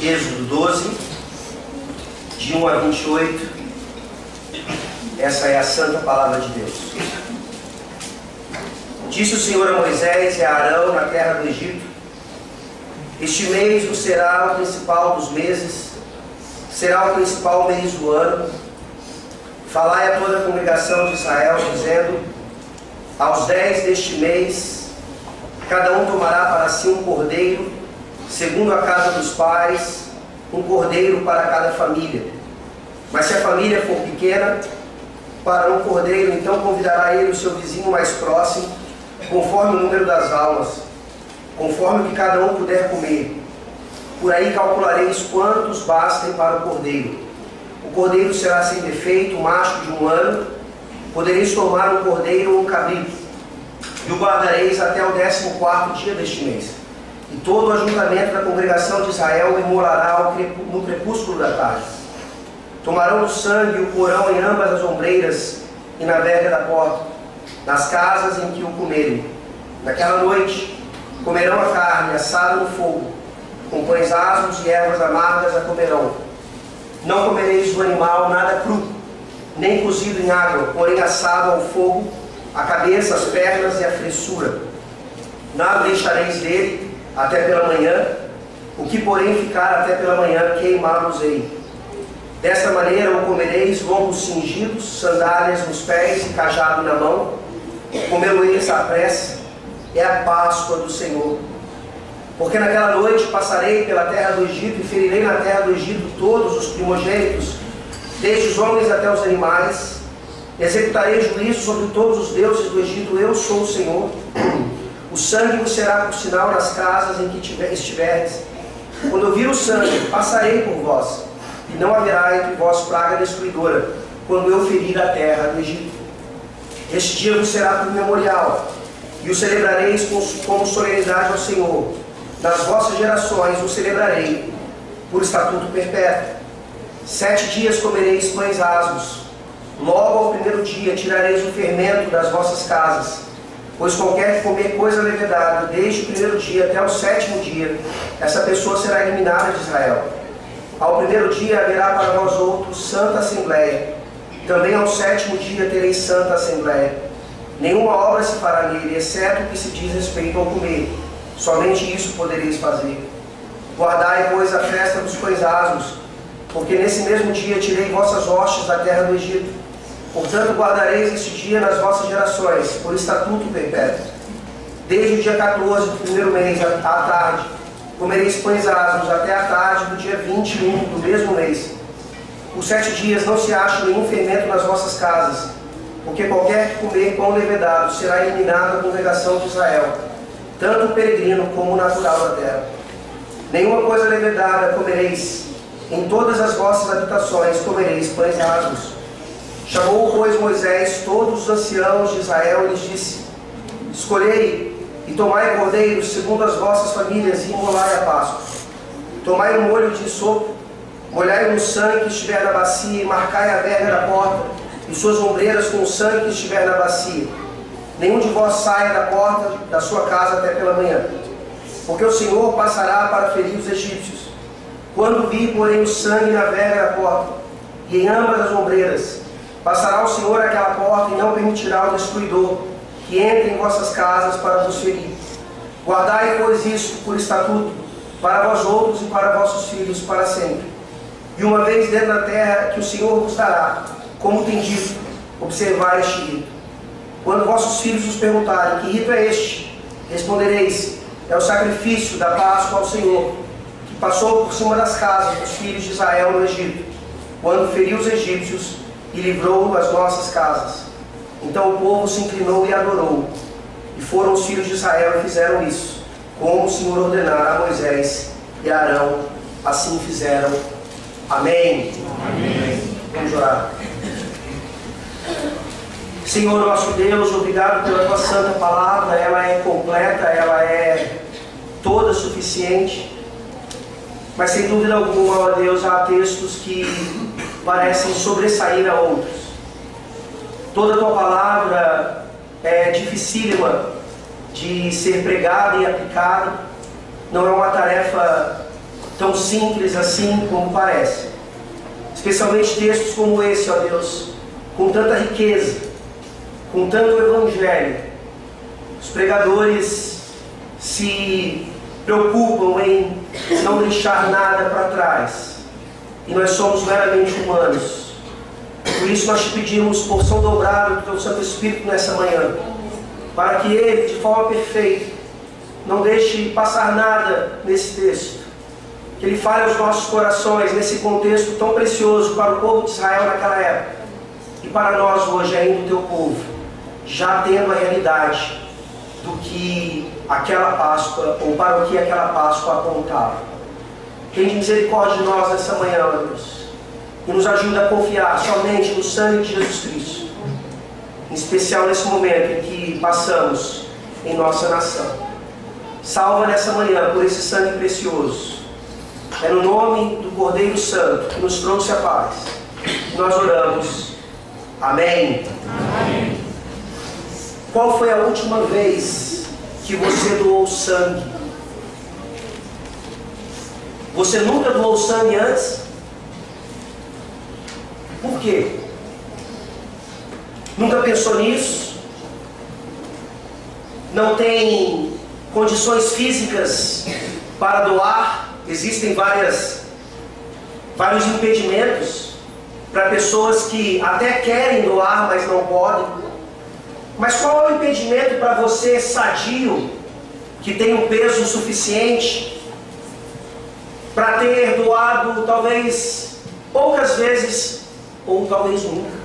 Êxodo 12, de 1 a 28, essa é a santa palavra de Deus. Disse o Senhor a Moisés e a Arão na terra do Egito: este mês vos será o principal dos meses, será o principal mês do ano. Falai a toda a congregação de Israel, dizendo: aos 10 deste mês, cada um tomará para si um cordeiro, segundo a casa dos pais, um cordeiro para cada família. Mas se a família for pequena, para um cordeiro, então convidará ele o seu vizinho mais próximo, conforme o número das almas, conforme o que cada um puder comer. Por aí calculareis quantos bastem para o cordeiro. O cordeiro será sem defeito, macho de 1 ano. Podereis tomar um cordeiro ou um cabrito, e o guardareis até o 14º dia deste mês. E todo o ajuntamento da congregação de Israel o imolará no crepúsculo da tarde. Tomarão do sangue e o porão em ambas as ombreiras e na verga da porta, nas casas em que o comerem. Naquela noite comerão a carne assada no fogo, com pães asmos e ervas amargas a comerão. Não comereis do animal nada cru, nem cozido em água, porém assado ao fogo, a cabeça, as pernas e a fressura. Nada deixareis dele até pela manhã, o que porém ficar até pela manhã queimá-los-ei. Desta maneira o comereis, lombos cingidos, sandálias nos pés e cajado na mão. Comê-lo-eis à pressa, é a Páscoa do Senhor. Porque naquela noite passarei pela terra do Egito e ferirei na terra do Egito todos os primogênitos, desde os homens até os animais. Executarei juízo sobre todos os deuses do Egito, eu sou o Senhor. O sangue vos será por sinal nas casas em que estiverdes. Quando eu vir o sangue, passarei por vós, e não haverá entre vós praga destruidora, quando eu ferir a terra do Egito. Este dia vos será por memorial, e o celebrareis como solenidade ao Senhor. Nas vossas gerações o celebrarei, por estatuto perpétuo. 7 dias comereis pães asmos. Logo ao primeiro dia tirareis o fermento das vossas casas, pois qualquer que comer coisa levedada, desde o primeiro dia até o 7º dia, essa pessoa será eliminada de Israel. Ao primeiro dia haverá para vós outros santa assembleia. Também ao 7º dia tereis santa assembleia. Nenhuma obra se fará nele, exceto o que se diz respeito ao comer. Somente isso podereis fazer. Guardai, pois, a festa dos pães asmos, porque nesse mesmo dia tirei vossas hostes da terra do Egito. Portanto, guardareis este dia nas vossas gerações, por estatuto perpétuo. Desde o dia 14 do primeiro mês, à tarde, comereis pães asmos até a tarde do dia 21 do mesmo mês. Por 7 dias não se acha nenhum fermento nas vossas casas, porque qualquer que comer pão levedado será eliminado da congregação de Israel, tanto o peregrino como o natural da terra. Nenhuma coisa levedada comereis. Em todas as vossas habitações comereis pães asmos. Chamou, pois, Moisés todos os anciãos de Israel e lhes disse: escolhei e tomai cordeiros segundo as vossas famílias e imolai a Páscoa. Tomai um molho de sopo, molhai-o no sangue que estiver na bacia e marcai a verga da porta e suas ombreiras com o sangue que estiver na bacia. Nenhum de vós saia da porta da sua casa até pela manhã, porque o Senhor passará para ferir os egípcios. Quando vir, porém, o sangue na verga da porta e em ambas as ombreiras, passará o Senhor aquela porta e não permitirá o destruidor que entre em vossas casas para vos ferir. Guardai, pois, isto por estatuto, para vós outros e para vossos filhos para sempre. E uma vez dentro da terra que o Senhor vos dará, como tem dito, observai este rito. Quando vossos filhos vos perguntarem: que rito é este? Respondereis: é o sacrifício da Páscoa ao Senhor, que passou por cima das casas dos filhos de Israel no Egito, quando feriu os egípcios e livrou as nossas casas. Então o povo se inclinou e adorou. E foram os filhos de Israel e fizeram isso, como o Senhor ordenara a Moisés e a Arão. Assim fizeram. Amém. Amém. Vamos orar. Senhor nosso Deus, obrigado pela tua santa palavra. Ela é completa, ela é toda suficiente. Mas sem dúvida alguma, ó Deus, há textos que parecem sobressair a outros. Toda a tua palavra é dificílima de ser pregada e aplicada. Não é uma tarefa tão simples assim como parece. Especialmente textos como esse, ó Deus, com tanta riqueza, com tanto evangelho. Os pregadores se preocupam em não deixar nada para trás. E nós somos meramente humanos. Por isso nós te pedimos porção dobrada do Teu Santo Espírito nessa manhã, para que Ele, de forma perfeita, não deixe passar nada nesse texto. Que Ele fale aos nossos corações nesse contexto tão precioso para o povo de Israel naquela época e para nós hoje ainda o Teu povo, já tendo a realidade do que aquela Páscoa, ou para o que aquela Páscoa apontava. Tem misericórdia de nós nessa manhã, ó Deus, e nos ajuda a confiar somente no sangue de Jesus Cristo, em especial nesse momento em que passamos em nossa nação. Salva nessa manhã por esse sangue precioso. É no nome do Cordeiro Santo que nos trouxe a paz que nós oramos. Amém. Amém. Qual foi a última vez que você doou sangue? Você nunca doou sangue antes? Por quê? Nunca pensou nisso? Não tem condições físicas para doar? Existem vários impedimentos para pessoas que até querem doar, mas não podem. Mas qual é o impedimento para você sadio, que tem um peso suficiente, para ter doado talvez poucas vezes, ou talvez nunca?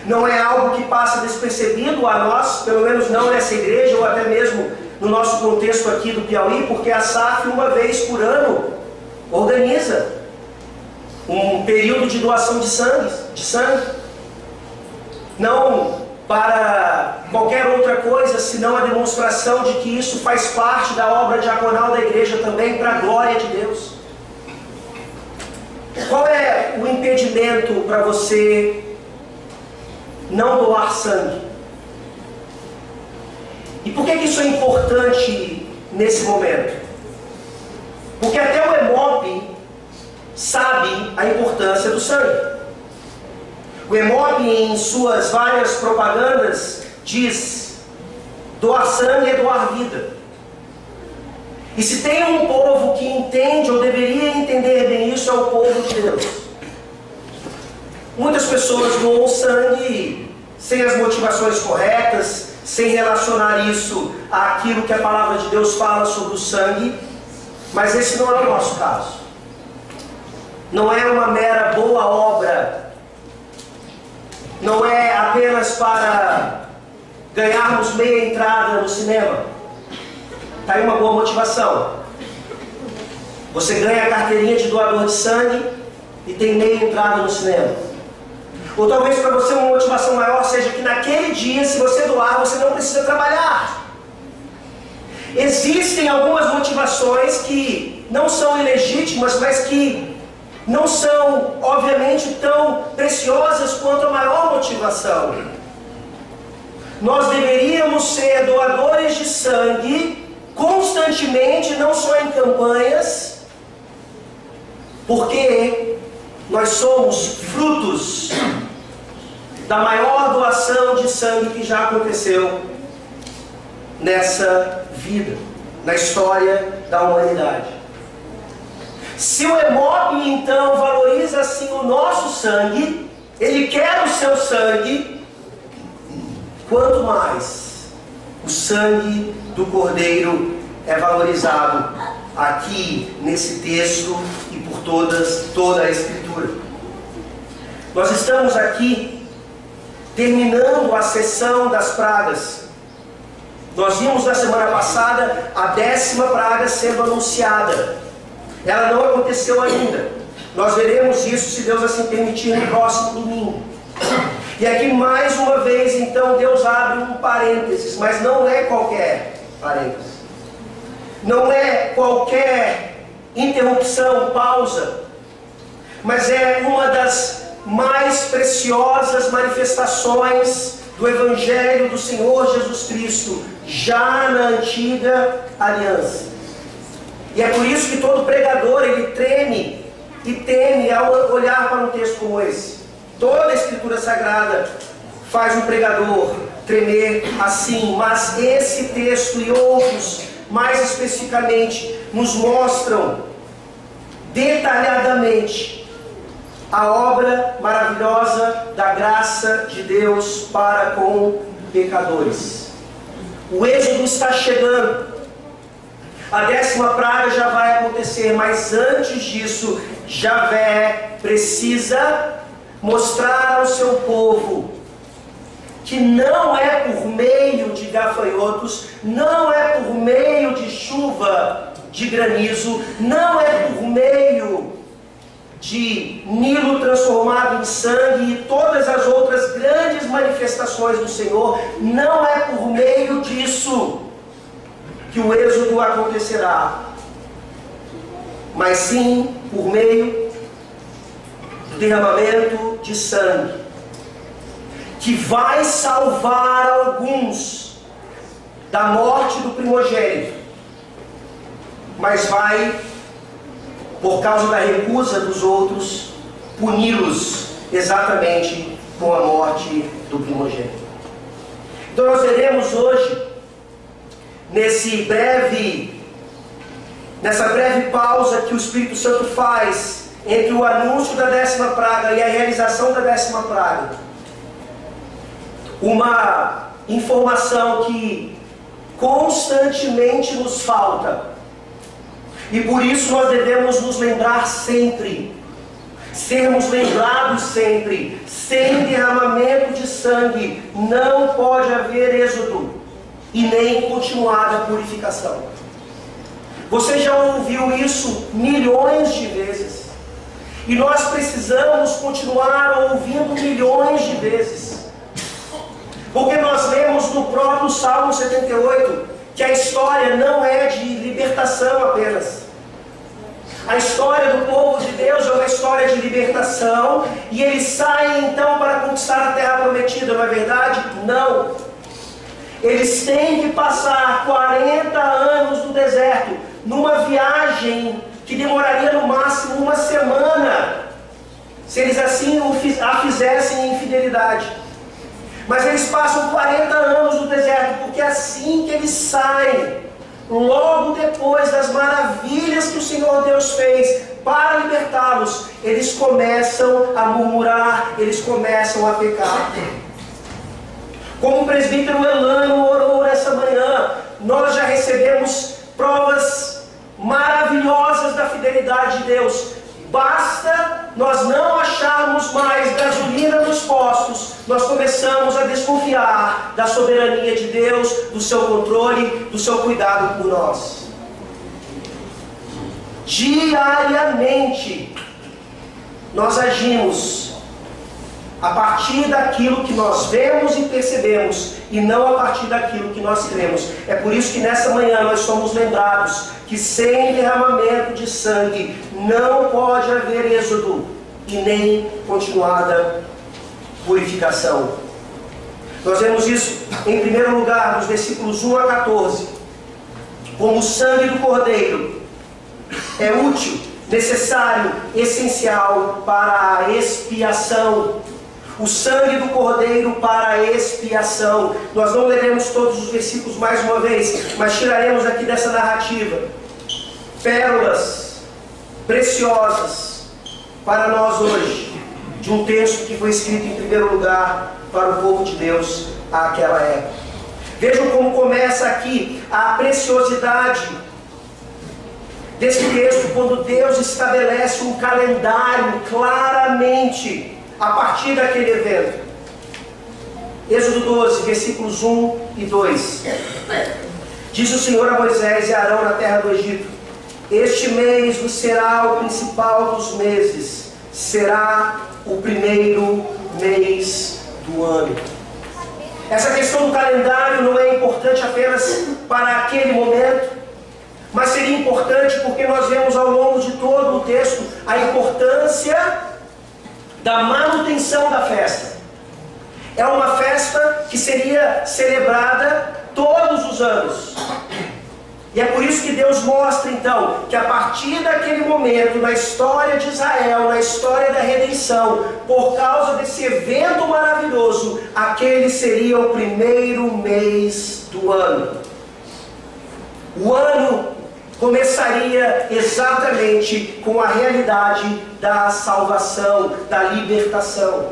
Não é algo que passa despercebido a nós, pelo menos não nessa igreja, ou até mesmo no nosso contexto aqui do Piauí, porque a SAF, uma vez por ano, organiza um período de doação de sangue. Não para qualquer outra coisa, senão a demonstração de que isso faz parte da obra diaconal da igreja também, para a glória de Deus. Qual é o impedimento para você não doar sangue? E por que isso é importante nesse momento? Porque até o EMOP sabe a importância do sangue. O EMOP, em suas várias propagandas, diz: doar sangue é doar vida. E se tem um povo que entende, ou deveria entender bem isso, é o povo de Deus. Muitas pessoas doam sangue sem as motivações corretas, sem relacionar isso àquilo que a palavra de Deus fala sobre o sangue, mas esse não é o nosso caso. Não é uma mera boa obra, não é apenas para ganharmos meia entrada no cinema. Está aí uma boa motivação. Você ganha a carteirinha de doador de sangue e tem meia entrada no cinema. Ou talvez para você uma motivação maior seja que naquele dia, se você doar, você não precisa trabalhar. Existem algumas motivações que não são ilegítimas, mas que não são, obviamente, tão preciosas quanto a maior motivação. Nós deveríamos ser doadores de sangue constantemente, não só em campanhas, porque nós somos frutos da maior doação de sangue que já aconteceu nessa vida, na história da humanidade. Se o EMOP então valoriza assim o nosso sangue, ele quer o seu sangue, quanto mais o sangue do Cordeiro é valorizado aqui nesse texto e por toda a Escritura. Nós estamos aqui terminando a sessão das pragas. Nós vimos na semana passada a 10ª praga sendo anunciada. Ela não aconteceu ainda. Nós veremos isso, se Deus assim permitir, no próximo domingo. E aqui mais uma vez, então, Deus abre um parênteses, mas não é qualquer parênteses. Não é qualquer interrupção, pausa, mas é uma das mais preciosas manifestações do Evangelho do Senhor Jesus Cristo, já na antiga aliança. E é por isso que todo pregador, ele treme e teme ao olhar para um texto como esse. Toda a Escritura Sagrada faz um pregador tremer assim, mas esse texto e outros, mais especificamente, nos mostram detalhadamente a obra maravilhosa da graça de Deus para com pecadores. O êxodo está chegando. A 10ª praga já vai acontecer, mas antes disso, Javé precisa mostrar ao seu povo que não é por meio de gafanhotos, não é por meio de chuva de granizo, não é por meio de Nilo transformado em sangue e todas as outras grandes manifestações do Senhor, não é por meio disso que o êxodo acontecerá, mas sim por meio do derramamento de sangue, que vai salvar alguns da morte do primogênito, mas vai, por causa da recusa dos outros, puni-los exatamente com a morte do primogênito. Então nós veremos hoje, nessa breve pausa que o Espírito Santo faz entre o anúncio da 10ª praga e a realização da 10ª praga, uma informação que constantemente nos falta, e por isso nós devemos nos lembrar sempre, sermos lembrados sempre: sem derramamento de sangue não pode haver êxodo e nem continuada purificação. Você já ouviu isso milhões de vezes, e nós precisamos continuar ouvindo milhões de vezes, porque nós lemos no próprio Salmo 78 que a história não é de libertação apenas. A história do povo de Deus é uma história de libertação, e eles saem então para conquistar a terra prometida, não é verdade? Não. Eles têm que passar 40 anos no deserto, numa viagem que demoraria no máximo uma semana, se eles assim a fizessem em fidelidade. Mas eles passam 40 anos no deserto, porque é assim que eles saem, logo depois das maravilhas que o Senhor Deus fez para libertá-los, eles começam a murmurar, eles começam a pecar. Como o presbítero Elano orou nessa manhã, nós já recebemos provas maravilhosas da fidelidade de Deus. Basta nós não acharmos mais gasolina nos postos, nós começamos a desconfiar da soberania de Deus, do seu controle, do seu cuidado por nós. Diariamente nós agimos a partir daquilo que nós vemos e percebemos, e não a partir daquilo que nós cremos. É por isso que nessa manhã nós somos lembrados que sem derramamento de sangue não pode haver êxodo e nem continuada purificação. Nós vemos isso em primeiro lugar nos versículos 1 a 14. Como o sangue do cordeiro é útil, necessário, essencial para a expiação. O sangue do cordeiro para a expiação. Nós não leremos todos os versículos mais uma vez, mas tiraremos aqui dessa narrativa pérolas preciosas para nós hoje, de um texto que foi escrito em primeiro lugar para o povo de Deus àquela época. Vejam como começa aqui a preciosidade desse texto, quando Deus estabelece um calendário claramente a partir daquele evento. Êxodo 12, versículos 1 e 2. Disse o Senhor a Moisés e a Arão na terra do Egito: este mês vos será o principal dos meses, será o primeiro mês do ano. Essa questão do calendário não é importante apenas para aquele momento, mas seria importante porque nós vemos ao longo de todo o texto a importância da manutenção da festa. É uma festa que seria celebrada todos os anos. E é por isso que Deus mostra então que a partir daquele momento, na história de Israel, na história da redenção, por causa desse evento maravilhoso, aquele seria o primeiro mês do ano. O ano começaria exatamente com a realidade da salvação, da libertação.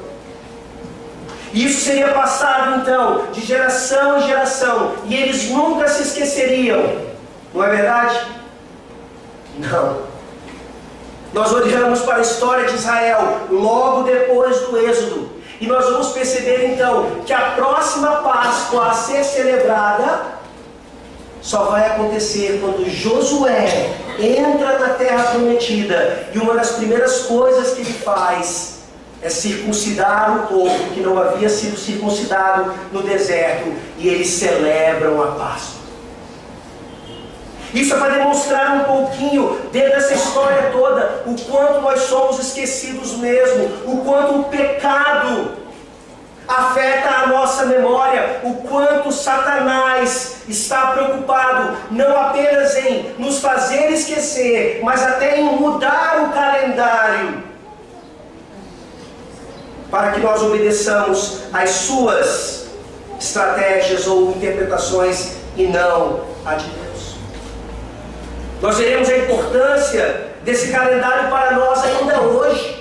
Isso seria passado então de geração em geração, e eles nunca se esqueceriam. Não é verdade? Não. Nós olhamos para a história de Israel logo depois do Êxodo, e nós vamos perceber então que a próxima Páscoa a ser celebrada só vai acontecer quando Josué entra na terra prometida, e uma das primeiras coisas que ele faz é circuncidar o povo que não havia sido circuncidado no deserto, e eles celebram a Páscoa. Isso é para demonstrar um pouquinho, dentro dessa história toda, o quanto nós somos esquecidos mesmo, o quanto o pecado afeta a nossa memória, o quanto Satanás está preocupado não apenas em nos fazer esquecer, mas até em mudar o calendário, para que nós obedeçamos às suas estratégias ou interpretações e não a de Deus. Nós veremos a importância desse calendário para nós ainda hoje.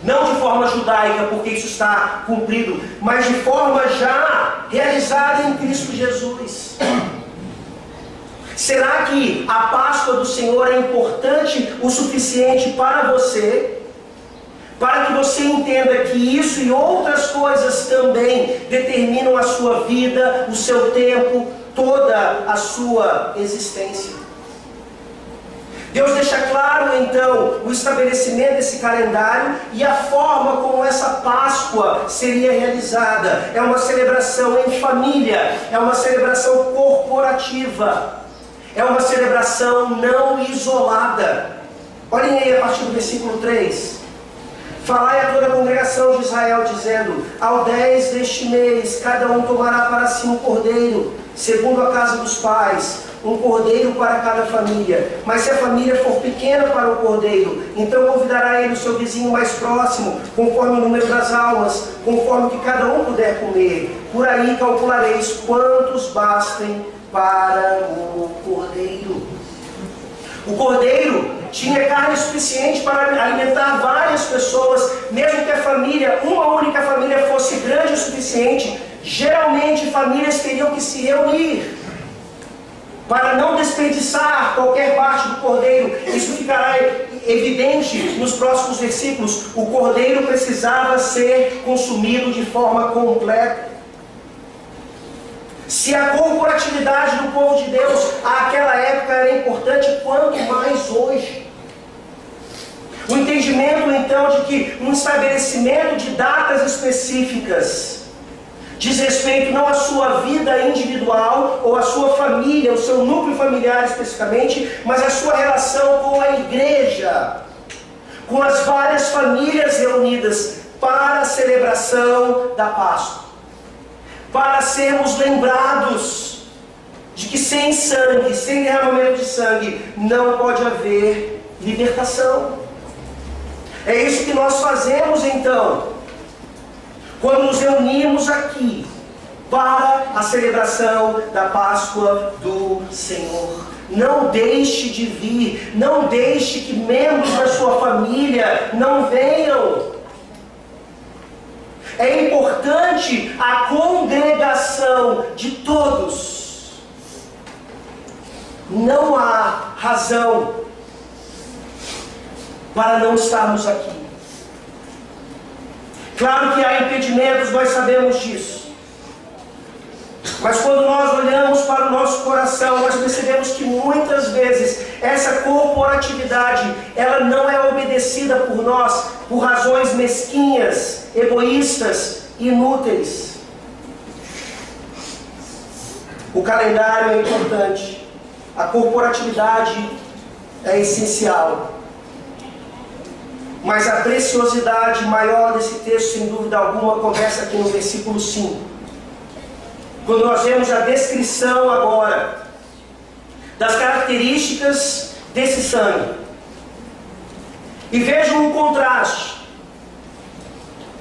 Não de forma judaica, porque isso está cumprido, mas de forma já realizada em Cristo Jesus. Será que a Páscoa do Senhor é importante o suficiente para você, para que você entenda que isso e outras coisas também determinam a sua vida, o seu tempo, toda a sua existência? Deus deixa claro então o estabelecimento desse calendário e a forma como essa Páscoa seria realizada. É uma celebração em família, é uma celebração corporativa, é uma celebração não isolada. Olhem aí a partir do versículo 3. Falai a toda a congregação de Israel, dizendo: ao 10 deste mês, cada um tomará para si um cordeiro, segundo a casa dos pais, um cordeiro para cada família. Mas se a família for pequena para o cordeiro, então convidará ele o seu vizinho mais próximo, conforme o número das almas, conforme o que cada um puder comer. Por aí calculareis quantos bastem para o cordeiro. O cordeiro tinha carne suficiente para alimentar várias pessoas, mesmo que a família, uma única família, fosse grande o suficiente. Geralmente famílias teriam que se reunir para não desperdiçar qualquer parte do cordeiro. Isso ficará evidente nos próximos versículos. O cordeiro precisava ser consumido de forma completa. Se a corporatividade do povo de Deus àquela época era importante, quanto mais hoje. O entendimento então de que um estabelecimento de datas específicas diz respeito não à sua vida individual ou à sua família, o seu núcleo familiar especificamente, mas à sua relação com a igreja, com as várias famílias reunidas para a celebração da Páscoa, para sermos lembrados de que sem sangue, sem derramamento de sangue, não pode haver libertação. É isso que nós fazemos então, quando nos reunimos aqui para a celebração da Páscoa do Senhor. Não deixe de vir, não deixe que membros da sua família não venham. É importante a congregação de todos. Não há razão para não estarmos aqui. Claro que há impedimentos, nós sabemos disso. Mas quando nós olhamos para o nosso coração, nós percebemos que muitas vezes essa corporatividade, ela não é obedecida por nós por razões mesquinhas, egoístas, inúteis. O calendário é importante, a corporatividade é essencial. Mas a preciosidade maior desse texto, sem dúvida alguma, começa aqui no versículo 5. Quando nós vemos a descrição agora das características desse sangue. E vejam um contraste.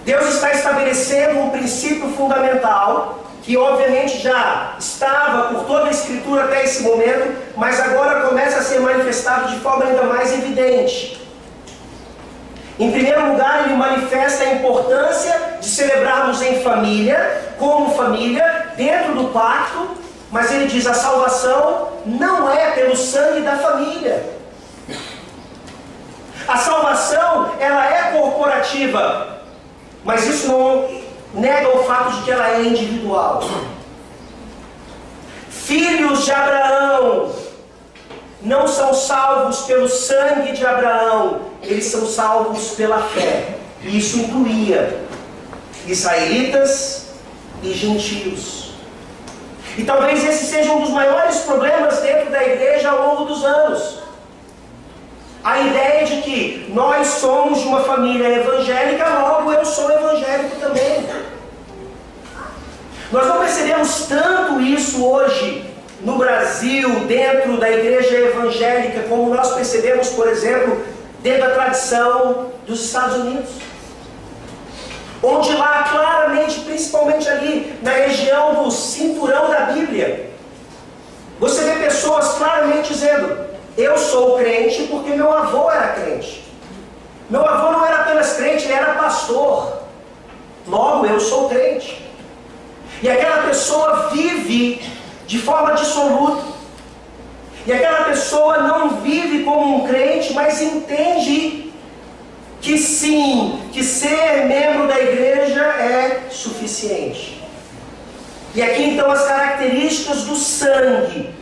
Deus está estabelecendo um princípio fundamental, que obviamente já estava por toda a Escritura até esse momento, mas agora começa a ser manifestado de forma ainda mais evidente. Em primeiro lugar, ele manifesta a importância de celebrarmos em família, como família, dentro do pacto, mas ele diz: a salvação não é pelo sangue da família. A salvação, ela é corporativa, mas isso não nega o fato de que ela é individual. Filhos de Abraão não são salvos pelo sangue de Abraão, eles são salvos pela fé. E isso incluía israelitas e gentios. E talvez esse seja um dos maiores problemas dentro da igreja ao longo dos anos. A ideia de que nós somos de uma família evangélica, logo eu sou evangélico também. Nós não percebemos tanto isso hoje no Brasil, dentro da igreja evangélica, como nós percebemos, por exemplo, dentro da tradição dos Estados Unidos. Onde lá claramente, principalmente ali na região do cinturão da Bíblia, você vê pessoas claramente dizendo: eu sou crente porque meu avô era crente. Meu avô não era apenas crente, ele era pastor. Logo, eu sou crente. E aquela pessoa vive de forma dissoluta. E aquela pessoa não vive como um crente, mas entende que sim, que ser membro da igreja é suficiente. E aqui então as características do sangue.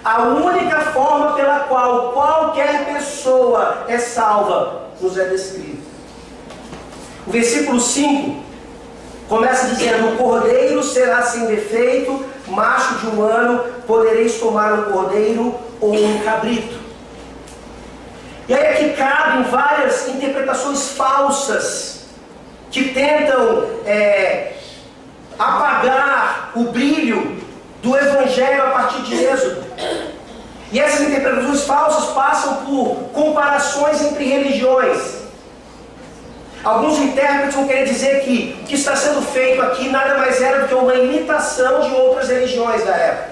A única forma pela qual qualquer pessoa é salva nos é descrita. O versículo 5 começa dizendo: o cordeiro será sem defeito, macho de 1 ano, podereis tomar um cordeiro ou um cabrito. E aí aqui cabem várias interpretações falsas que tentam apagar o brilho do Evangelho a partir de Êxodo. E essas interpretações falsas passam por comparações entre religiões. Alguns intérpretes vão querer dizer que o que está sendo feito aqui nada mais era do que uma imitação de outras religiões da época.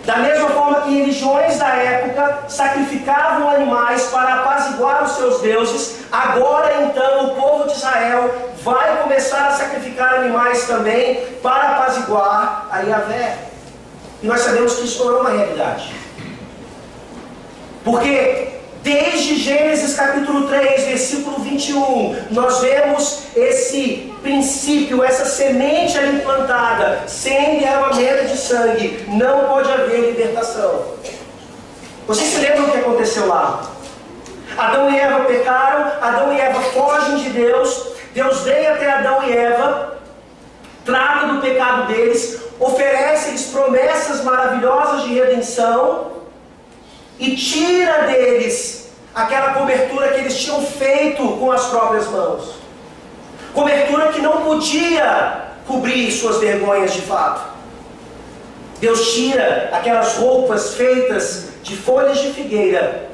Da mesma forma que religiões da época sacrificavam animais para apaziguar os seus deuses, agora então o povo de Israel vai começar a sacrificar animais também para apaziguar a Yahvé. E nós sabemos que isso não é uma realidade. Porque desde Gênesis capítulo 3, versículo 21, nós vemos esse princípio, essa semente ali plantada. Sem derramamento de sangue não pode haver libertação. Vocês se lembram o que aconteceu lá? Adão e Eva pecaram, Adão e Eva fogem de Deus. Deus vem até Adão e Eva, trata do pecado deles, oferece-lhes promessas maravilhosas de redenção e tira deles aquela cobertura que eles tinham feito com as próprias mãos. Cobertura que não podia cobrir suas vergonhas de fato. Deus tira aquelas roupas feitas de folhas de figueira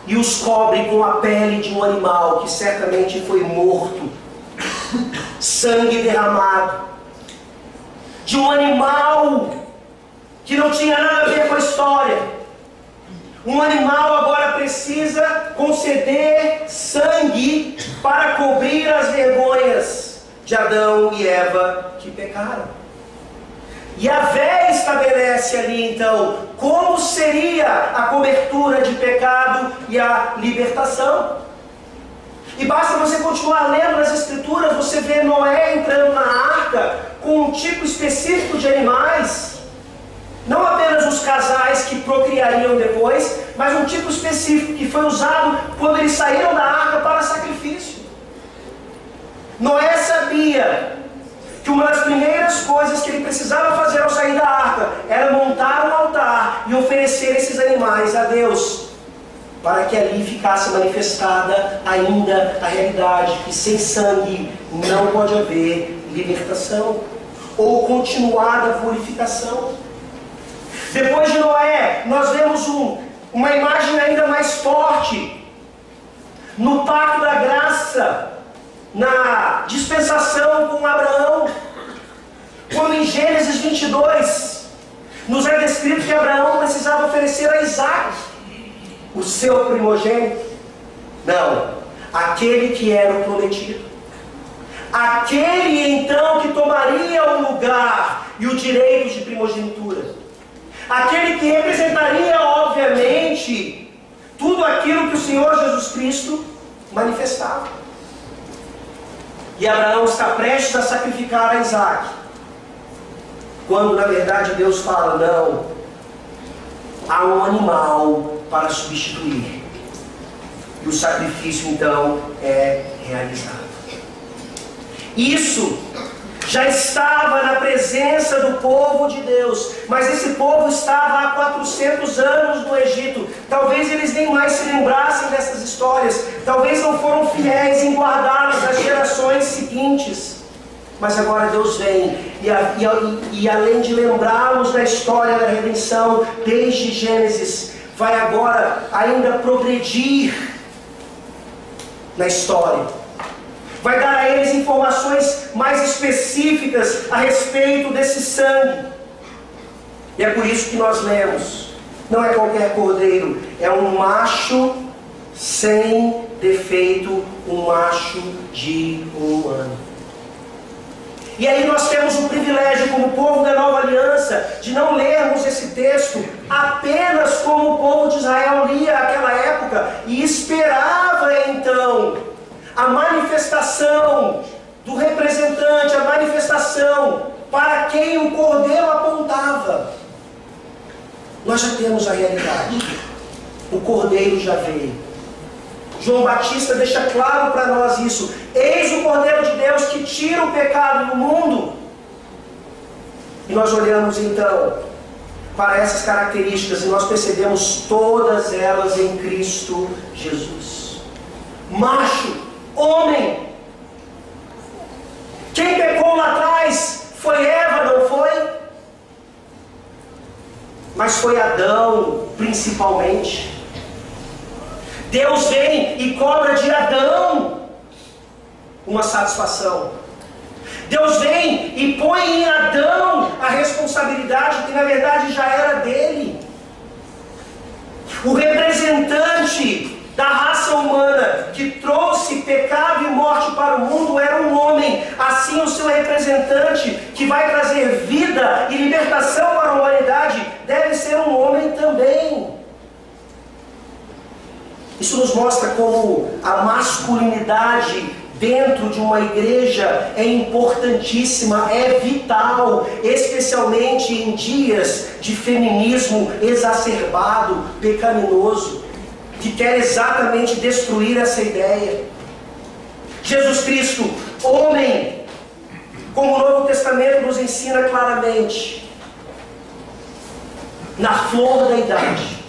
e os cobre com a pele de um animal que certamente foi morto, sangue derramado, de um animal que não tinha nada a ver com a história. Um animal agora precisa conceder sangue para cobrir as vergonhas de Adão e Eva que pecaram. Yahvé estabelece ali então como seria a cobertura de pecado e a libertação. E basta você continuar lendo as Escrituras, você vê Noé entrando na arca com um tipo específico de animais. Não apenas os casais que procriariam depois, mas um tipo específico que foi usado quando eles saíram da arca para sacrifício. Noé sabia que uma das primeiras coisas que ele precisava fazer ao sair da arca era montar um altar e oferecer esses animais a Deus, para que ali ficasse manifestada ainda a realidade que sem sangue não pode haver libertação ou continuada purificação. Depois de Noé, nós vemos uma imagem ainda mais forte no pacto da graça, na dispensação com Abraão, quando em Gênesis 22 nos é descrito que Abraão precisava oferecer a Isaac, o seu primogênito. Não, aquele que era o prometido, aquele então que tomaria o lugar e o direito de primogenitura, aquele que representaria, obviamente, tudo aquilo que o Senhor Jesus Cristo manifestava. E Abraão está prestes a sacrificar a Isaac, quando na verdade Deus fala: não, há um animal para substituir. E o sacrifício então é realizado. Isso já estava na presença do povo de Deus, mas esse povo estava há 400 anos no Egito. Talvez eles nem mais se lembrassem dessas histórias, talvez não foram fiéis em guardá-las nas gerações seguintes. Mas agora Deus vem e além de lembrá-los da história da redenção desde Gênesis, vai agora ainda progredir na história. Vai dar a eles informações mais específicas a respeito desse sangue. E é por isso que nós lemos: não é qualquer cordeiro, é um macho sem defeito, um macho de um ano. E aí nós temos o privilégio, como povo da nova aliança, de não lermos esse texto apenas como o povo de Israel lia naquela época e esperava então a manifestação do representante, a manifestação para quem o cordeiro apontava. Nós já temos a realidade. O cordeiro já veio. João Batista deixa claro para nós isso: eis o Cordeiro de Deus que tira o pecado do mundo. E nós olhamos então para essas características e nós percebemos todas elas em Cristo Jesus. Macho, homem. Quem pecou lá atrás foi Eva, não foi? Mas foi Adão principalmente. Deus vem e cobra de Adão uma satisfação. Deus vem e põe em Adão a responsabilidade que na verdade já era dele. O representante da raça humana que trouxe pecado e morte para o mundo era um homem. Assim o seu representante que vai trazer vida e libertação para a humanidade deve ser um homem também. Isso nos mostra como a masculinidade dentro de uma igreja é importantíssima, é vital, especialmente em dias de feminismo exacerbado, pecaminoso, que quer exatamente destruir essa ideia. Jesus Cristo, homem, como o Novo Testamento nos ensina claramente, na flor da idade.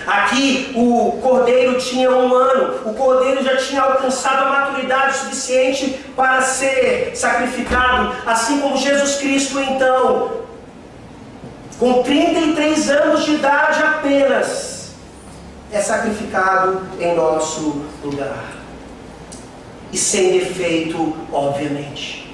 Aqui o cordeiro tinha 1 ano, o cordeiro já tinha alcançado a maturidade suficiente para ser sacrificado, assim como Jesus Cristo então, com 33 anos de idade apenas, é sacrificado em nosso lugar. E sem defeito, obviamente.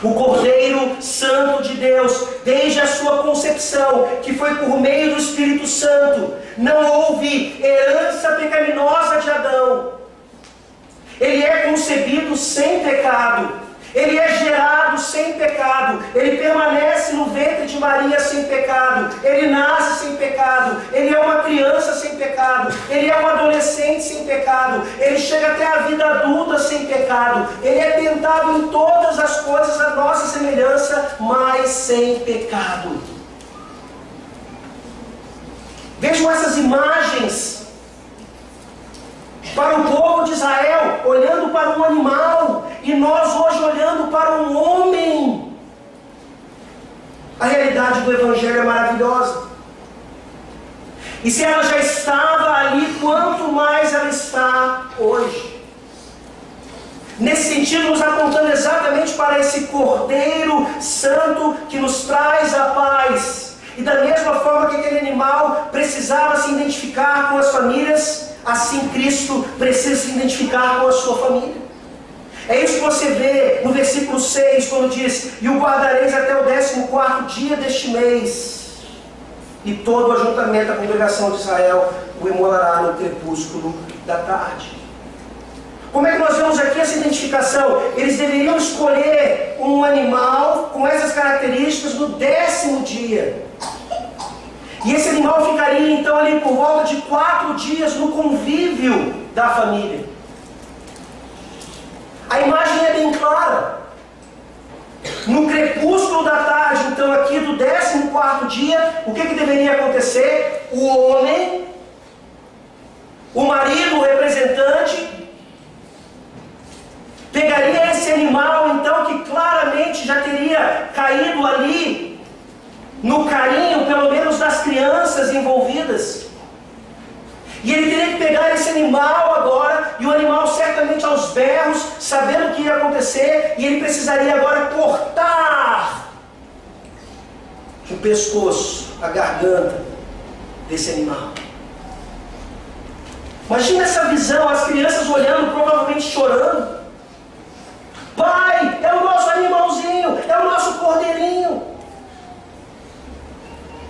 O Cordeiro Santo de Deus, desde a sua concepção, que foi por meio do Espírito Santo, não houve herança pecaminosa de Adão. Ele é concebido sem pecado. Ele é gerado sem pecado. Ele permanece no ventre de Maria sem pecado. Ele nasce sem pecado. Ele é uma criança sem pecado. Ele é um adolescente sem pecado. Ele chega até a vida adulta sem pecado. Ele é tentado em todas as coisas à nossa semelhança, mas sem pecado. Vejam essas imagens para o povo de Israel, olhando para um animal, e nós hoje olhando para um homem. A realidade do Evangelho é maravilhosa. E se ela já estava ali, quanto mais ela está hoje. Nesse sentido, nos apontando exatamente para esse Cordeiro Santo que nos traz a paz. E da mesma forma que aquele animal precisava se identificar com as famílias, assim Cristo precisa se identificar com a sua família. É isso que você vê no versículo 6, quando diz: e o guardareis até o 14º dia deste mês, e todo o ajuntamento da congregação de Israel o imolará no crepúsculo da tarde. Como é que nós vemos aqui essa identificação? Eles deveriam escolher um animal com essas características no 10º dia. E esse animal ficaria então ali por volta de 4 dias no convívio da família. A imagem é bem clara. No crepúsculo da tarde, então aqui do 14º dia, o que deveria acontecer? O homem, o marido, o representante, pegaria esse animal, então, que claramente já teria caído ali no carinho, pelo menos das crianças envolvidas. E ele teria que pegar esse animal agora, e o animal certamente aos berros, sabendo o que ia acontecer, e ele precisaria agora cortar o pescoço, a garganta desse animal. Imagina essa visão, as crianças olhando, provavelmente chorando. Pai, é o nosso animalzinho, é o nosso cordeirinho.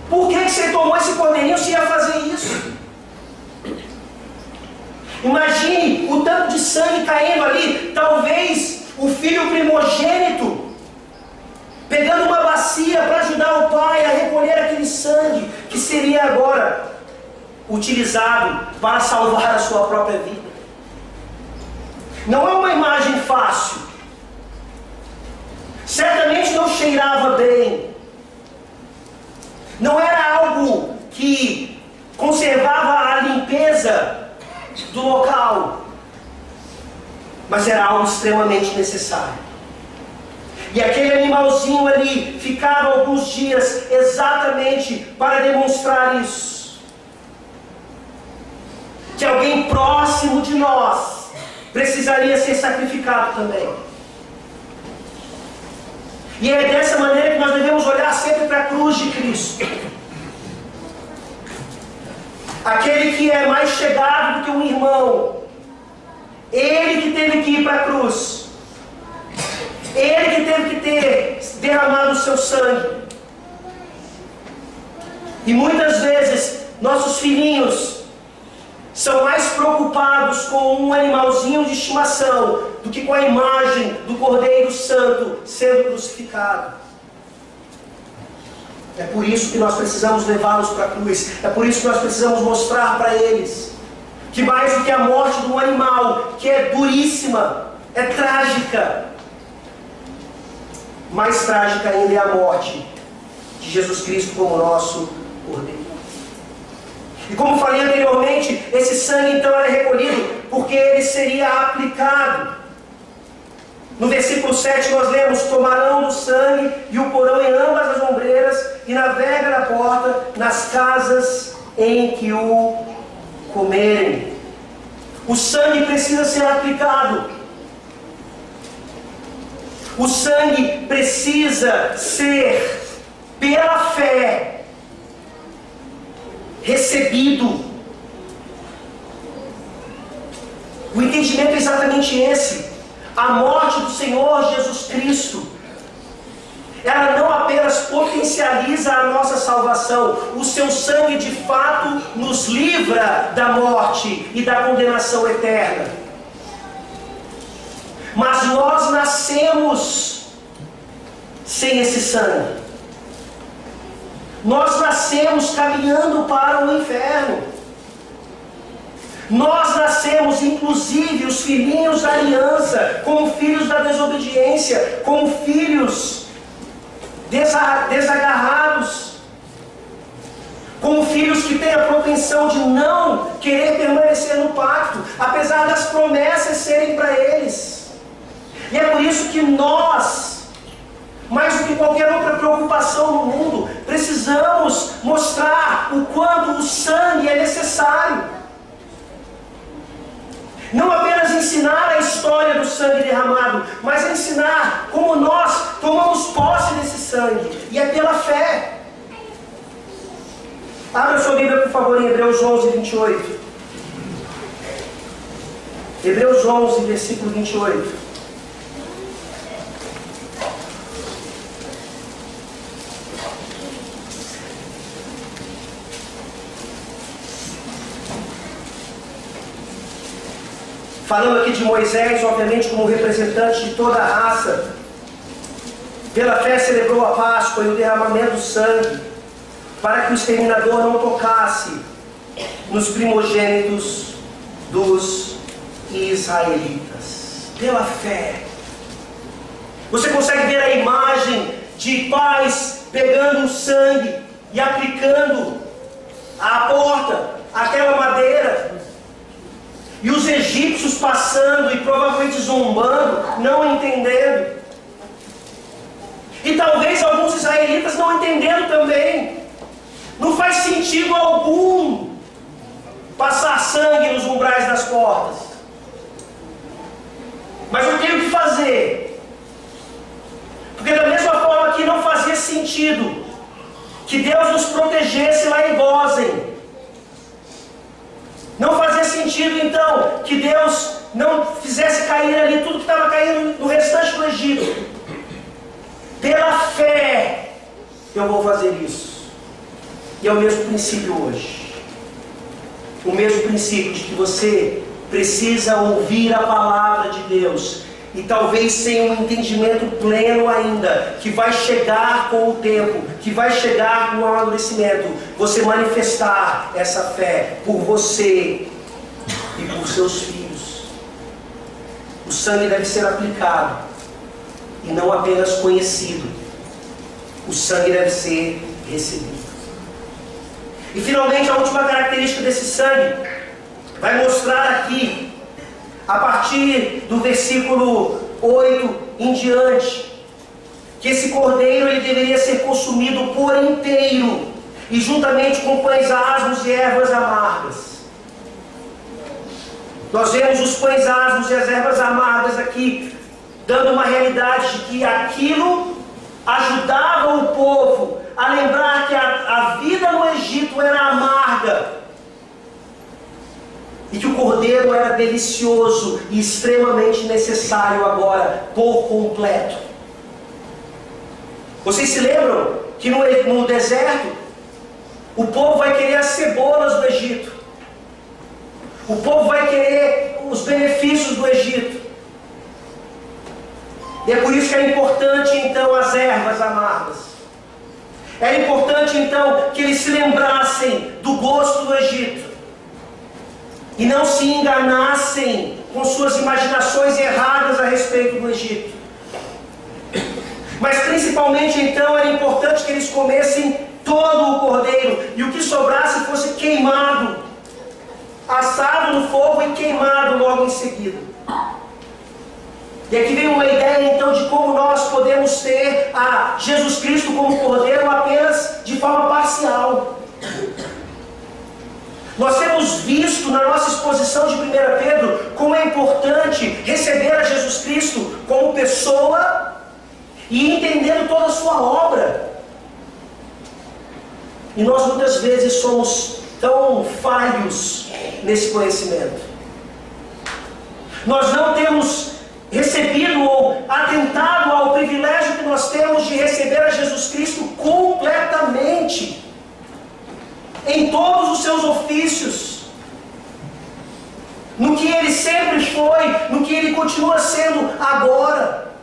Por que você tomou esse cordeirinho se ia fazer isso? Imagine o tanto de sangue caindo ali. Talvez o filho primogênito pegando uma bacia para ajudar o pai a recolher aquele sangue que seria agora utilizado para salvar a sua própria vida. Não é uma imagem fácil. Certamente não cheirava bem. Não era algo que conservava a limpeza do local, mas era algo extremamente necessário. E aquele animalzinho ali ficava alguns dias exatamente para demonstrar isso, que alguém próximo de nós precisaria ser sacrificado também. E é dessa maneira que nós devemos olhar sempre para a cruz de Cristo. Aquele que é mais chegado do que um irmão, ele que teve que ir para a cruz, ele que teve que ter derramado o seu sangue. E muitas vezes nossos filhinhos são mais preocupados com um animalzinho de estimação do que com a imagem do Cordeiro Santo sendo crucificado. É por isso que nós precisamos levá-los para a cruz. É por isso que nós precisamos mostrar para eles que mais do que a morte de um animal, que é duríssima, é trágica, mais trágica ainda é a morte de Jesus Cristo como nosso Cordeiro. E como falei anteriormente, esse sangue então era recolhido porque ele seria aplicado. No versículo 7 nós lemos: tomarão do sangue e o porão em ambas as ombreiras e na verga da porta, nas casas em que o comerem. O sangue precisa ser aplicado. O sangue precisa ser, pela fé, recebido. O entendimento é exatamente esse. A morte do Senhor Jesus Cristo, ela não apenas potencializa a nossa salvação, o seu sangue de fato nos livra da morte e da condenação eterna. Mas nós nascemos sem esse sangue. Nós nascemos caminhando para o inferno. Nós nascemos, inclusive, os filhinhos da aliança, como filhos da desobediência, como filhos desagarrados, como filhos que têm a propensão de não querer permanecer no pacto, apesar das promessas serem para eles. E é por isso que nós, mais do que qualquer outra preocupação no mundo, precisamos mostrar o quanto o sangue é necessário. Não apenas ensinar a história do sangue derramado, mas a ensinar como nós tomamos posse desse sangue, e é pela fé. Abra sua Bíblia, por favor, em Hebreus 11, 28. Hebreus 11, versículo 28. Falando aqui de Moisés, obviamente como representante de toda a raça, pela fé celebrou a Páscoa e o derramamento do sangue, para que o exterminador não tocasse nos primogênitos dos israelitas. Pela fé. Você consegue ver a imagem de pais pegando o sangue e aplicando à porta, aquela madeira, e os egípcios passando e provavelmente zombando, não entendendo. E talvez alguns israelitas não entendendo também. Não faz sentido algum passar sangue nos umbrais das portas. Mas eu tenho que fazer. Porque da mesma forma que não fazia sentido que Deus nos protegesse lá em Gósen, não fazia sentido então que Deus não fizesse cair ali tudo que estava caindo no restante do Egito. Pela fé eu vou fazer isso. E é o mesmo princípio hoje. O mesmo princípio de que você precisa ouvir a palavra de Deus, e talvez sem um entendimento pleno ainda, que vai chegar com o tempo, que vai chegar com o amadurecimento, você manifestar essa fé por você e por seus filhos. O sangue deve ser aplicado e não apenas conhecido. O sangue deve ser recebido. E finalmente a última característica desse sangue vai mostrar aqui, a partir do versículo 8 em diante, que esse cordeiro ele deveria ser consumido por inteiro, e juntamente com pães asmos e ervas amargas. Nós vemos os pães asmos e as ervas amargas aqui, dando uma realidade de que aquilo ajudava o povo a lembrar que a vida no Egito era amarga, e que o cordeiro era delicioso e extremamente necessário agora, por completo. Vocês se lembram que no deserto, o povo vai querer as cebolas do Egito, o povo vai querer os benefícios do Egito, e é por isso que é importante então as ervas amargas. Era importante então que eles se lembrassem do gosto do Egito, e não se enganassem com suas imaginações erradas a respeito do Egito. Mas principalmente então era importante que eles comessem todo o cordeiro, e o que sobrasse fosse queimado, assado no fogo e queimado logo em seguida. E aqui vem uma ideia então de como nós podemos ter a Jesus Cristo como cordeiro apenas de forma parcial. Nós temos visto na nossa exposição de 1 Pedro como é importante receber a Jesus Cristo como pessoa e entendendo toda a sua obra. E nós muitas vezes somos tão falhos nesse conhecimento. Nós não temos recebido ou atentado ao privilégio que nós temos de receber a Jesus Cristo completamente, em todos os seus ofícios, no que Ele sempre foi, no que Ele continua sendo agora.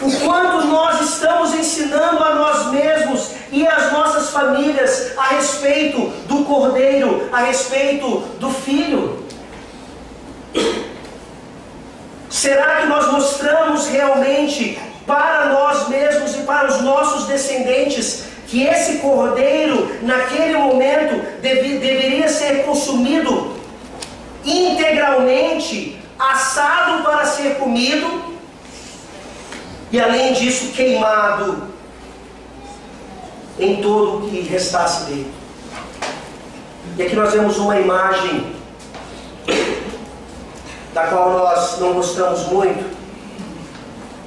O quanto nós estamos ensinando a nós mesmos e às nossas famílias a respeito do Cordeiro, a respeito do Filho. Será que nós mostramos realmente para nós mesmos e para os nossos descendentes que esse cordeiro, naquele momento, deveria ser consumido integralmente, assado para ser comido, e além disso queimado em todo o que restasse dele? E aqui nós vemos uma imagem da qual nós não gostamos muito,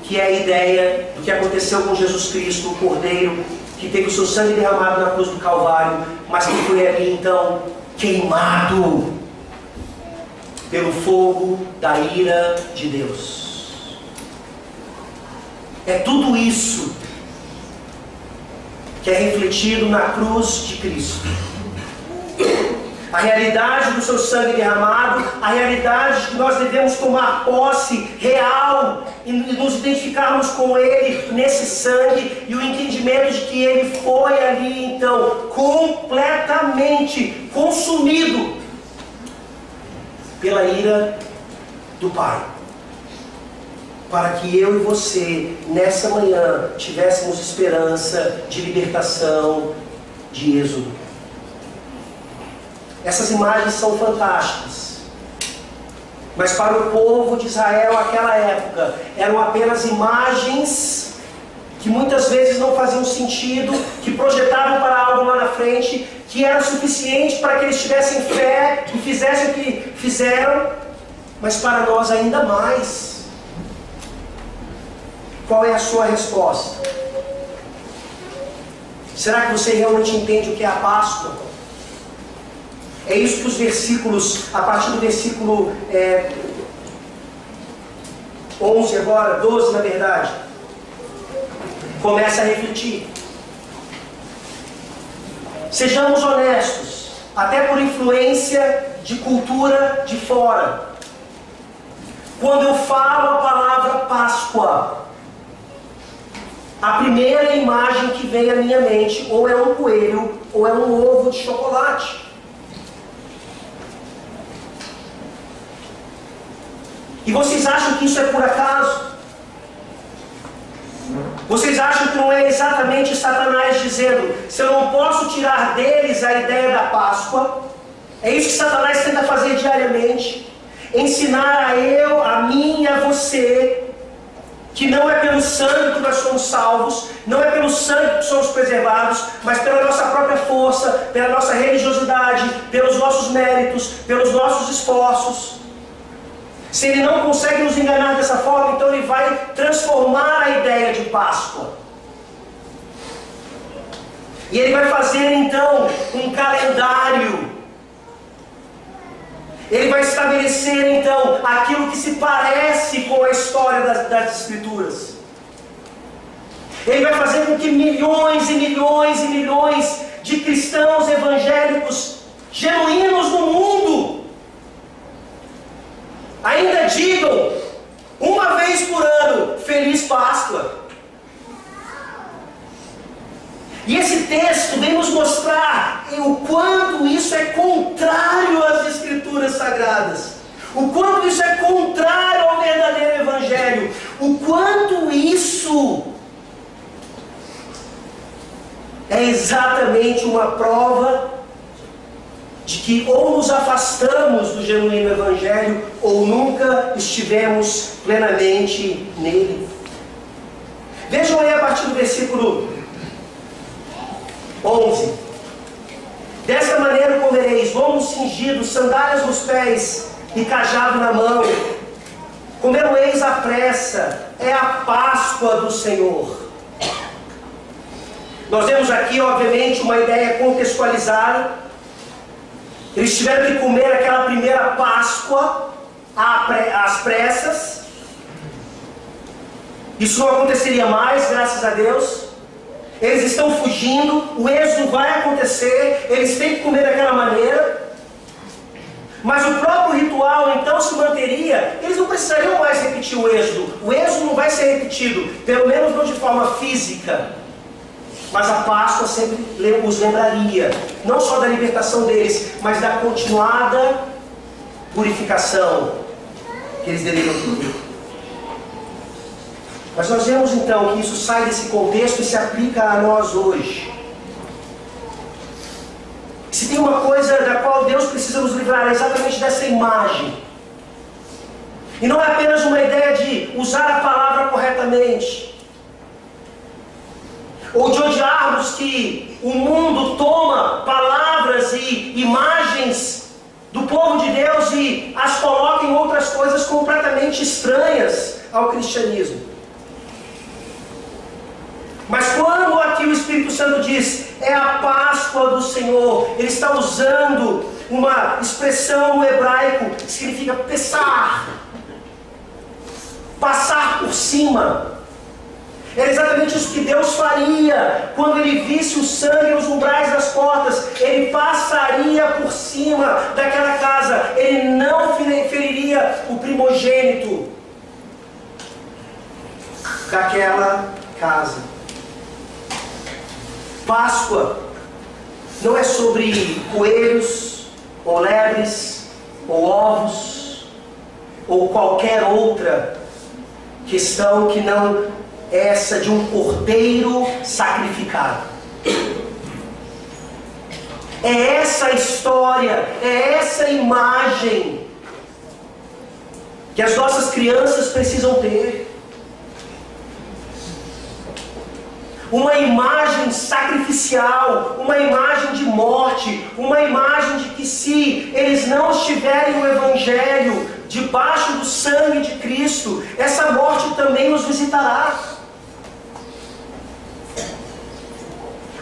que é a ideia do que aconteceu com Jesus Cristo, o Cordeiro, que teve o seu sangue derramado na cruz do Calvário, mas que foi ali então queimado pelo fogo da ira de Deus. É tudo isso que é refletido na cruz de Cristo. A realidade do seu sangue derramado, a realidade de que nós devemos tomar posse real e nos identificarmos com Ele nesse sangue, e o entendimento de que Ele foi ali então completamente consumido pela ira do Pai, para que eu e você nessa manhã tivéssemos esperança de libertação, de êxodo. Essas imagens são fantásticas, mas para o povo de Israel naquela época eram apenas imagens que muitas vezes não faziam sentido, que projetavam para algo lá na frente, que era suficiente para que eles tivessem fé e fizessem o que fizeram, mas para nós ainda mais. Qual é a sua resposta? Será que você realmente entende o que é a Páscoa? É isso que os versículos, a partir do versículo 11 agora, 12 na verdade, começa a refletir. Sejamos honestos, até por influência de cultura de fora. Quando eu falo a palavra Páscoa, a primeira imagem que vem à minha mente ou é um coelho ou é um ovo de chocolate. E vocês acham que isso é por acaso? Vocês acham que não é exatamente Satanás dizendo: se eu não posso tirar deles a ideia da Páscoa? É isso que Satanás tenta fazer diariamente. Ensinar a mim e a você que não é pelo sangue que nós somos salvos, não é pelo sangue que somos preservados, mas pela nossa própria força, pela nossa religiosidade, pelos nossos méritos, pelos nossos esforços. Se ele não consegue nos enganar dessa forma, então ele vai transformar a ideia de Páscoa. E ele vai fazer então um calendário. Ele vai estabelecer então aquilo que se parece com a história das Escrituras. Ele vai fazer com que milhões e milhões e milhões de cristãos evangélicos genuínos no mundo ainda digam uma vez por ano: Feliz Páscoa. E esse texto vem nos mostrar o quanto isso é contrário às Escrituras Sagradas, o quanto isso é contrário ao verdadeiro Evangelho, o quanto isso é exatamente uma prova de que ou nos afastamos do genuíno Evangelho ou nunca estivemos plenamente nele. Vejam aí a partir do versículo 11: desta maneira comereis, lombos cingidos, sandálias nos pés e cajado na mão. Comereis à pressa, é a Páscoa do Senhor. Nós vemos aqui, obviamente, uma ideia contextualizada. Eles tiveram que comer aquela primeira Páscoa às pressas. Isso não aconteceria mais, graças a Deus. Eles estão fugindo, o êxodo vai acontecer, eles têm que comer daquela maneira. Mas o próprio ritual então se manteria, eles não precisariam mais repetir o êxodo. O êxodo não vai ser repetido, pelo menos não de forma física. Mas a Páscoa sempre os lembraria, não só da libertação deles, mas da continuada purificação que eles deveriam ter. Mas nós vemos então que isso sai desse contexto e se aplica a nós hoje. Se tem uma coisa da qual Deus precisa nos livrar, é exatamente dessa imagem. E não é apenas uma ideia de usar a palavra corretamente, ou de odiarmos que o mundo toma palavras e imagens do povo de Deus e as coloca em outras coisas completamente estranhas ao cristianismo. Mas quando aqui o Espírito Santo diz, é a Páscoa do Senhor, ele está usando uma expressão no hebraico que significa pesar, passar por cima. Era exatamente isso que Deus faria quando ele visse o sangue nos umbrais das portas. Ele passaria por cima daquela casa, ele não feriria o primogênito daquela casa. Páscoa não é sobre coelhos, ou lebres, ou ovos, ou qualquer outra questão que não essa de um cordeiro sacrificado. É essa a história, é essa a imagem que as nossas crianças precisam ter. Uma imagem sacrificial, uma imagem de morte, uma imagem de que se eles não estiverem no Evangelho, debaixo do sangue de Cristo, essa morte também os visitará.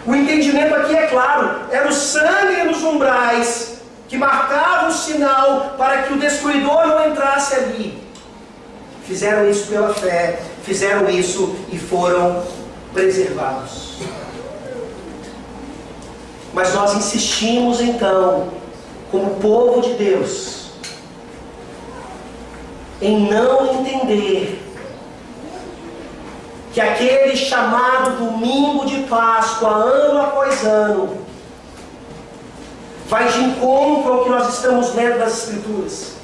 O entendimento aqui é claro, era o sangue nos umbrais que marcava o sinal para que o destruidor não entrasse ali. Fizeram isso pela fé, fizeram isso e foram preservados. Mas nós insistimos então, como povo de Deus, em não entender que aquele chamado domingo de Páscoa, ano após ano, vai de encontro ao que nós estamos lendo das Escrituras.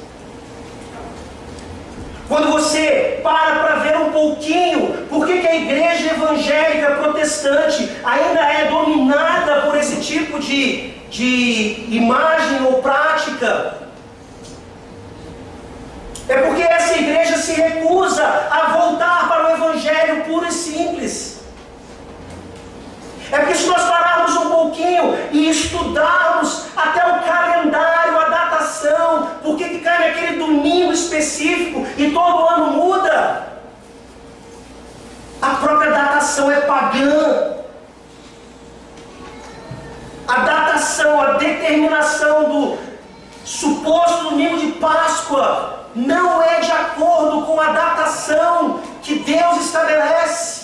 Quando você para ver um pouquinho por que a igreja evangélica protestante ainda é dominada por esse tipo de imagem ou prática, é porque essa igreja se recusa a voltar para o evangelho puro e simples. É porque se nós pararmos um pouquinho e estudarmos até o calendário, a datação, por que cai naquele domingo específico e todo ano muda? A própria datação é pagã. A datação, a determinação do suposto domingo de Páscoa não é de acordo com a datação que Deus estabelece.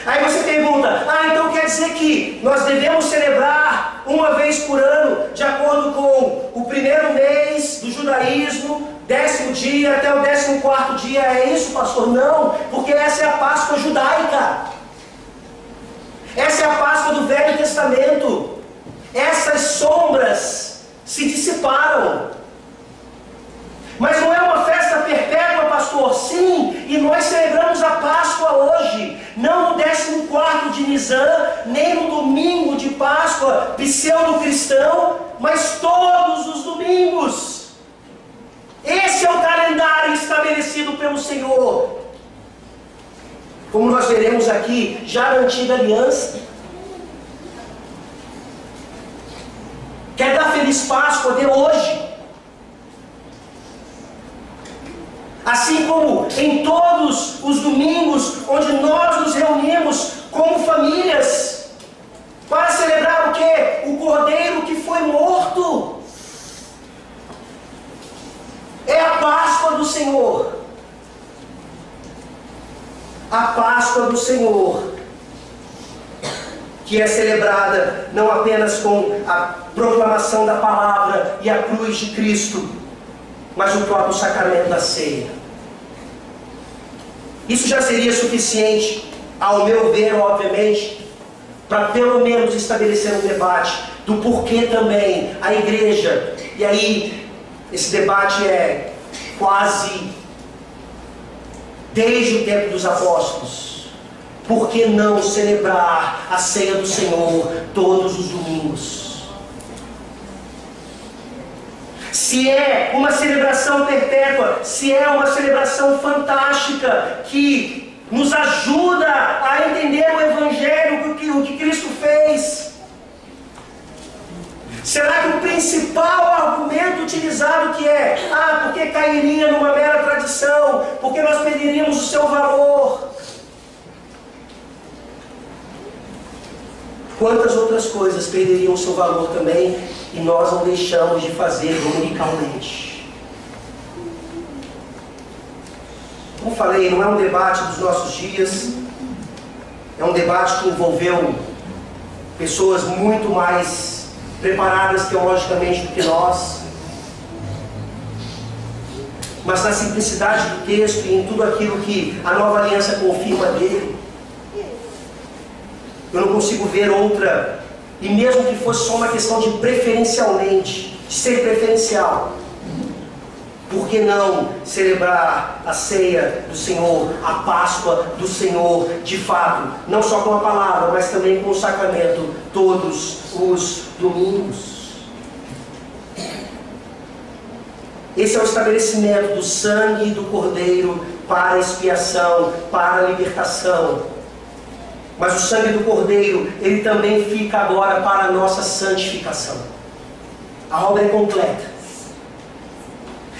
Aí você pergunta, então quer dizer que nós devemos celebrar uma vez por ano, de acordo com o primeiro mês do judaísmo, 10º dia até o 14º dia, é isso, pastor? Não, porque essa é a Páscoa judaica. Essa é a Páscoa do Velho Testamento. Essas sombras se dissiparam. Mas não é uma festa perpétua, pastor? Sim, e nós celebramos a Páscoa hoje, não no 14º de Nisan, nem no domingo de Páscoa pseudo-cristão, mas todos os domingos. Esse é o calendário estabelecido pelo Senhor, como nós veremos aqui, já na Antiga Aliança. Quer dar feliz Páscoa? Dê hoje. Assim como em todos os domingos, onde nós nos reunimos como famílias, para celebrar o quê? O Cordeiro que foi morto. É a Páscoa do Senhor. A Páscoa do Senhor, que é celebrada não apenas com a proclamação da palavra e a cruz de Cristo, mas o próprio sacramento da ceia. Isso já seria suficiente, ao meu ver, obviamente, para pelo menos estabelecer um debate do porquê também a igreja, e aí esse debate é quase desde o tempo dos apóstolos, por que não celebrar a ceia do Senhor todos os domingos? Se é uma celebração perpétua, se é uma celebração fantástica, que nos ajuda a entender o Evangelho, o que Cristo fez. Será que o principal argumento utilizado que é, porque cairia numa mera tradição, porque nós perderíamos o seu valor? Quantas outras coisas perderiam o seu valor também e nós não deixamos de fazer dominicalmente? Como falei, não é um debate dos nossos dias, é um debate que envolveu pessoas muito mais preparadas teologicamente do que nós, mas na simplicidade do texto e em tudo aquilo que a nova aliança confirma dele, eu não consigo ver outra, e mesmo que fosse só uma questão de preferencialmente, de ser preferencial, por que não celebrar a ceia do Senhor, a Páscoa do Senhor, de fato, não só com a palavra, mas também com o sacramento, todos os domingos? Esse é o estabelecimento do sangue do Cordeiro para a expiação, para a libertação. Mas o sangue do Cordeiro, ele também fica agora para a nossa santificação. A obra é completa.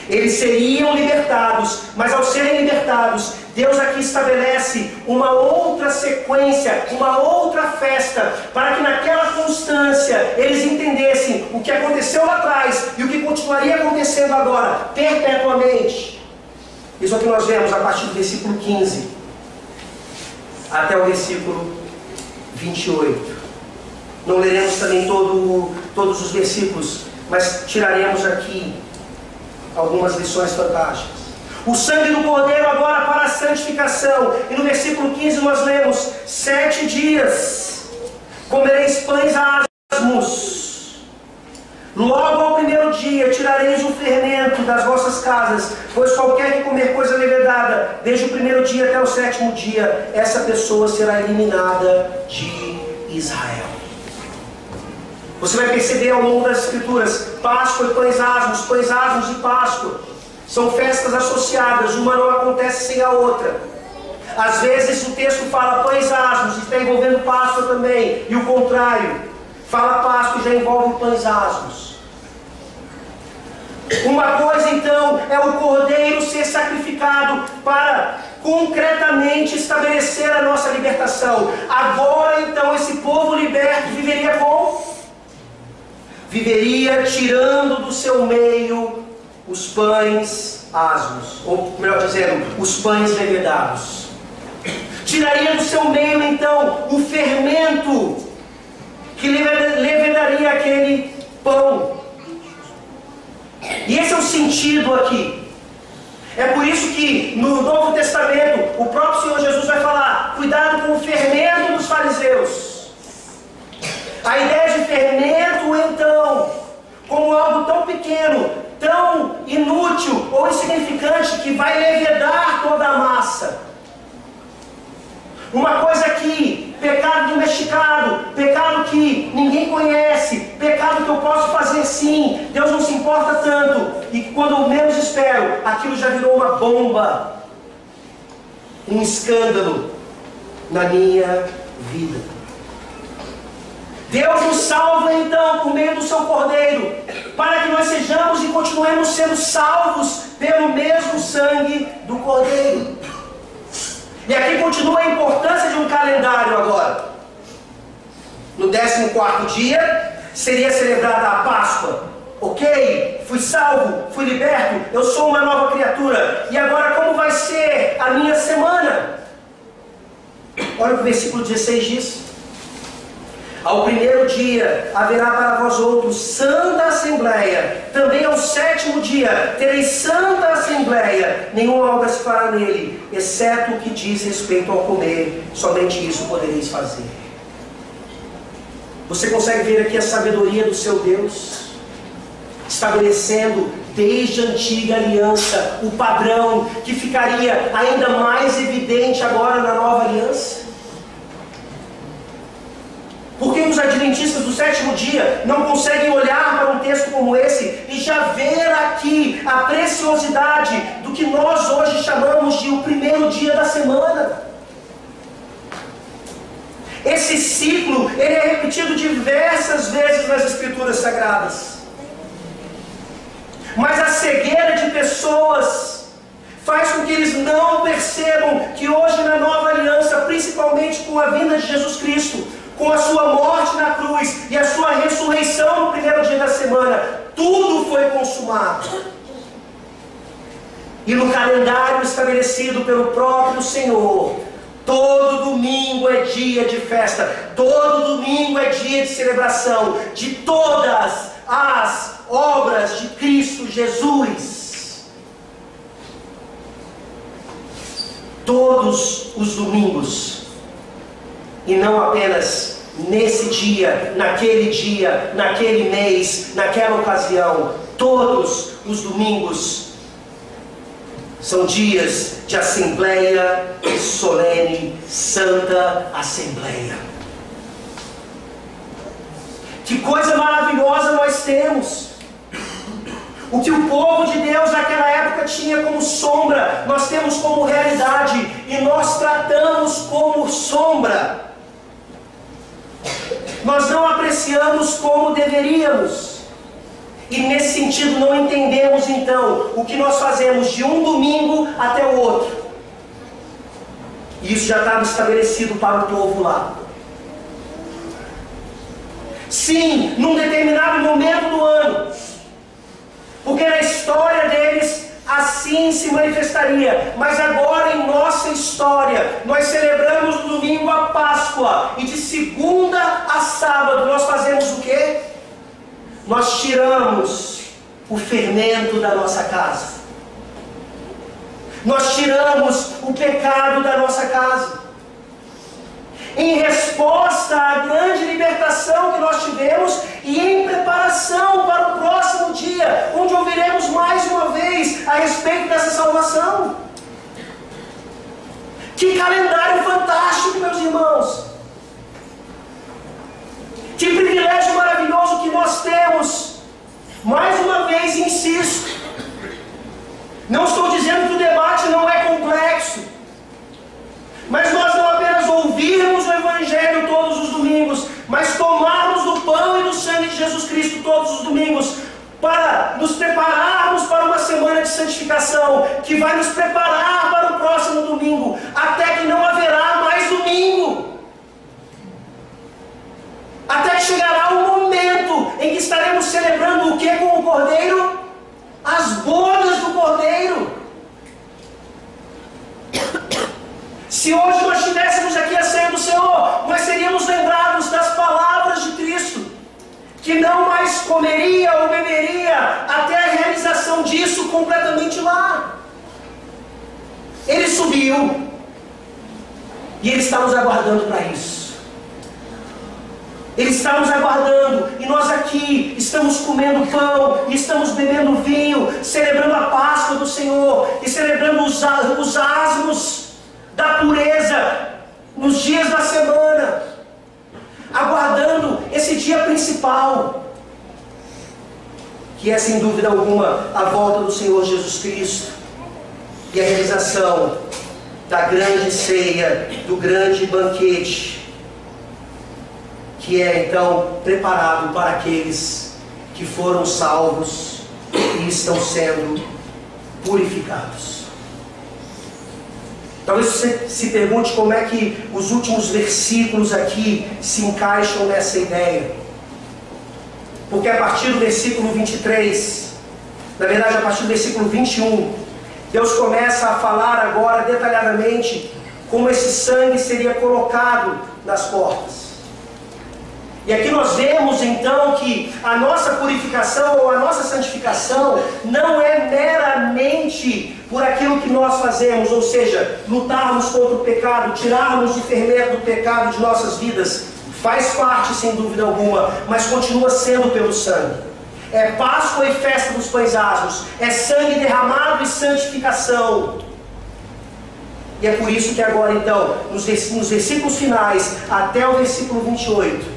Eles seriam libertados, mas ao serem libertados, Deus aqui estabelece uma outra sequência, uma outra festa, para que naquela constância eles entendessem o que aconteceu lá atrás e o que continuaria acontecendo agora, perpetuamente. Isso é o que nós vemos a partir do versículo 15 até o versículo 28. Não leremos também todos os versículos, mas tiraremos aqui algumas lições fantásticas. O sangue do Cordeiro agora para a santificação. E no versículo 15 nós lemos: 7 dias comereis pães asmos. Logo ao primeiro dia tirareis o fermento das vossas casas, pois qualquer que comer coisa levedada, desde o primeiro dia até o 7º dia, essa pessoa será eliminada de Israel. Você vai perceber ao longo das Escrituras, Páscoa e pães asmos e Páscoa são festas associadas, uma não acontece sem a outra. Às vezes o texto fala pães asmos e está envolvendo Páscoa também, e o contrário, fala Páscoa e já envolve pães asmos. Uma coisa então é o Cordeiro ser sacrificado para concretamente estabelecer a nossa libertação. Agora então esse povo liberto viveria como? Viveria tirando do seu meio os pães asmos, ou melhor dizendo, os pães levedados. Tiraria do seu meio então o fermento que levedaria aquele pão. E esse é o sentido aqui. É por isso que no Novo Testamento o próprio Senhor Jesus vai falar: cuidado com o fermento dos fariseus. A ideia de fermento, então, como algo tão pequeno, tão inútil ou insignificante, que vai levedar toda a massa. Uma coisa que, pecado domesticado, pecado que ninguém conhece, pecado que eu posso fazer sim, Deus não se importa tanto, e quando eu menos espero, aquilo já virou uma bomba, um escândalo na minha vida. Deus nos salva então por meio do seu Cordeiro, para que nós sejamos e continuemos sendo salvos pelo mesmo sangue do Cordeiro. E aqui continua a importância de um calendário agora. No 14º dia seria celebrada a Páscoa. Ok, fui salvo, fui liberto, eu sou uma nova criatura. E agora como vai ser a minha semana? Olha o que o versículo 16 diz. Ao primeiro dia haverá para vós outros santa assembleia, também ao 7º dia tereis santa assembleia, nenhuma obra se fará nele, exceto o que diz respeito ao comer, somente isso podereis fazer. Você consegue ver aqui a sabedoria do seu Deus, estabelecendo desde a antiga aliança o padrão que ficaria ainda mais evidente agora na nova aliança? Por que os adventistas do 7º dia não conseguem olhar para um texto como esse e já ver aqui a preciosidade do que nós hoje chamamos de o primeiro dia da semana? Esse ciclo, ele é repetido diversas vezes nas Escrituras Sagradas. Mas a cegueira de pessoas faz com que eles não percebam que hoje na nova aliança, principalmente com a vinda de Jesus Cristo, com a sua morte na cruz e a sua ressurreição no primeiro dia da semana, tudo foi consumado. E no calendário estabelecido pelo próprio Senhor, todo domingo é dia de festa, todo domingo é dia de celebração de todas as obras de Cristo Jesus. Todos os domingos, e não apenas nesse dia, naquele mês, naquela ocasião. Todos os domingos são dias de assembleia solene, santa assembleia. Que coisa maravilhosa nós temos! O que o povo de Deus naquela época tinha como sombra, nós temos como realidade, e nós tratamos como sombra. Nós não apreciamos como deveríamos. E nesse sentido não entendemos então o que nós fazemos de um domingo até o outro. E isso já estava estabelecido para o povo lá. Sim, num determinado momento do ano, porque na história deles assim se manifestaria. Mas agora em nossa história, nós celebramos no domingo a Páscoa, e de segunda a sábado nós fazemos o quê? Nós tiramos o fermento da nossa casa. Nós tiramos o pecado da nossa casa. Em resposta à grande libertação que nós tivemos e em preparação para o próximo dia, onde ouviremos mais uma vez a respeito dessa salvação. Que calendário fantástico, meus irmãos! Que privilégio maravilhoso que nós temos! Mais uma vez insisto, não estou dizendo que o debate não é complexo, mas nós não apenas ouvirmos o Evangelho todos os domingos, mas tomarmos do pão e do sangue de Jesus Cristo todos os domingos, para nos prepararmos para uma semana de santificação, que vai nos preparar para o próximo domingo, até que não haverá mais domingo. Até que chegará o momento em que estaremos celebrando o que com o Cordeiro? As bodas do Cordeiro. Se hoje nós estivéssemos aqui a ceia do Senhor, nós seríamos lembrados das palavras de Cristo, que não mais comeria ou beberia até a realização disso completamente lá. Ele subiu, e Ele está nos aguardando para isso. Ele está nos aguardando, e nós aqui estamos comendo pão, e estamos bebendo vinho, celebrando a Páscoa do Senhor, e celebrando os asmos da pureza nos dias da semana, aguardando esse dia principal, que é sem dúvida alguma a volta do Senhor Jesus Cristo e a realização da grande ceia, do grande banquete, que é então preparado para aqueles que foram salvos e estão sendo purificados. Talvez você se pergunte como é que os últimos versículos aqui se encaixam nessa ideia. Porque a partir do versículo 23, na verdade a partir do versículo 21, Deus começa a falar agora detalhadamente como esse sangue seria colocado nas portas. E aqui nós vemos então que a nossa purificação ou a nossa santificação não é meramente por aquilo que nós fazemos, ou seja, lutarmos contra o pecado, tirarmos o fermento do pecado de nossas vidas. Faz parte sem dúvida alguma, mas continua sendo pelo sangue. É Páscoa e festa dos pães asmos, é sangue derramado e santificação. E é por isso que agora então, nos versículos finais, até o versículo 28,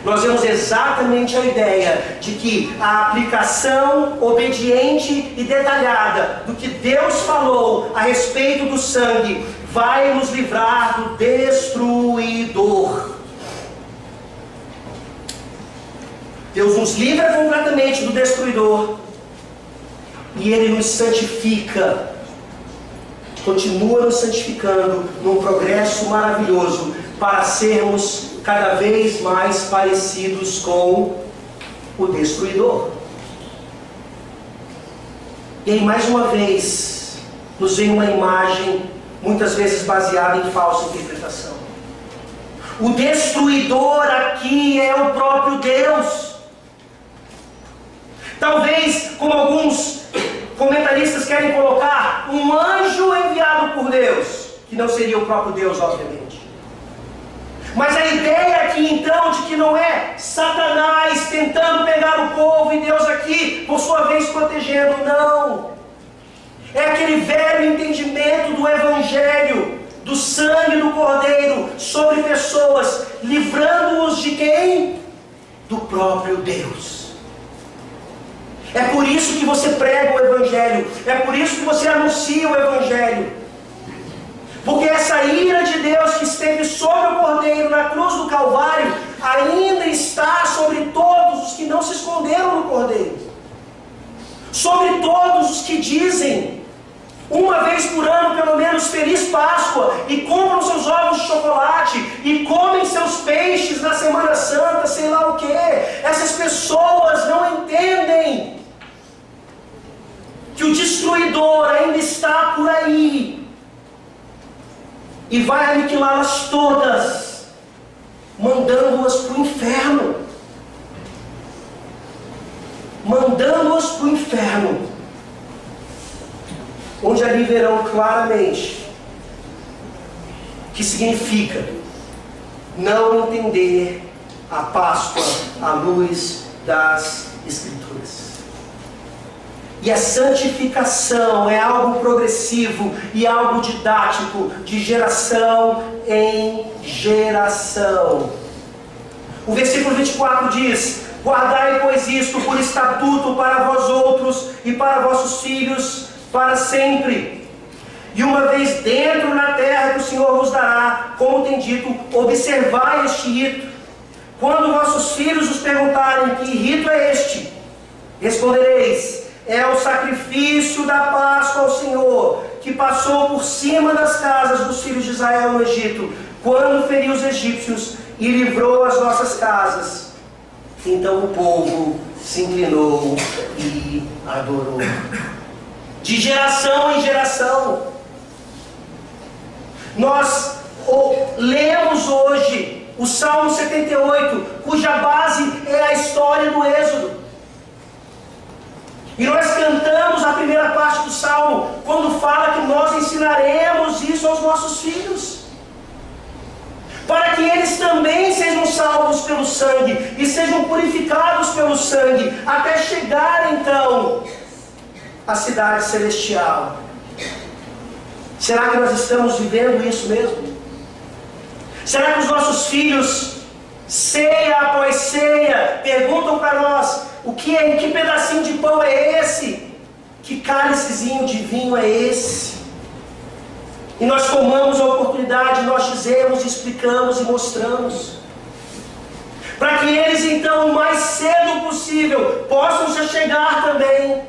nós vemos exatamente a ideia de que a aplicação obediente e detalhada do que Deus falou a respeito do sangue vai nos livrar do destruidor. Deus nos livra completamente do destruidor e Ele nos santifica, continua nos santificando num progresso maravilhoso para sermos cada vez mais parecidos com o destruidor. E aí, mais uma vez, nos vem uma imagem, muitas vezes baseada em falsa interpretação. O destruidor aqui é o próprio Deus. Talvez, como alguns comentaristas querem colocar, um anjo enviado por Deus, que não seria o próprio Deus, obviamente. Mas a ideia aqui então de que não é Satanás tentando pegar o povo e Deus aqui, por sua vez, protegendo, não. É aquele velho entendimento do Evangelho, do sangue do Cordeiro sobre pessoas, livrando-os de quem? Do próprio Deus. É por isso que você prega o Evangelho, é por isso que você anuncia o Evangelho. Porque essa ira de Deus que esteve sobre o Cordeiro na cruz do Calvário, ainda está sobre todos os que não se esconderam no Cordeiro. Sobre todos os que dizem, uma vez por ano pelo menos, Feliz Páscoa, e compram seus ovos de chocolate, e comem seus peixes na Semana Santa, sei lá o que. Essas pessoas não entendem que o destruidor ainda está por aí e vai aniquilá-las todas, mandando-as para o inferno. Mandando-as para o inferno, onde ali verão claramente que significa não entender a Páscoa à luz das Escrituras. E a santificação é algo progressivo e algo didático, de geração em geração. O versículo 24 diz: guardai, pois, isto por estatuto para vós outros e para vossos filhos para sempre. E uma vez dentro na terra que o Senhor vos dará, como tem dito, observai este rito. Quando vossos filhos os perguntarem: que rito é este? Respondereis: é o sacrifício da Páscoa ao Senhor, que passou por cima das casas dos filhos de Israel no Egito, quando feriu os egípcios e livrou as nossas casas. Então o povo se inclinou e adorou. De geração em geração, nós lemos hoje o Salmo 78, cuja base é a história do Êxodo. E nós cantamos a primeira parte do Salmo, quando fala que nós ensinaremos isso aos nossos filhos, para que eles também sejam salvos pelo sangue, e sejam purificados pelo sangue, até chegar então à cidade celestial. Será que nós estamos vivendo isso mesmo? Será que os nossos filhos, ceia após ceia, perguntam para nós: que pedacinho de pão é esse? Que cálicezinho de vinho é esse? E nós tomamos a oportunidade, nós dizemos, explicamos e mostramos, para que eles então, o mais cedo possível, possam se chegar também.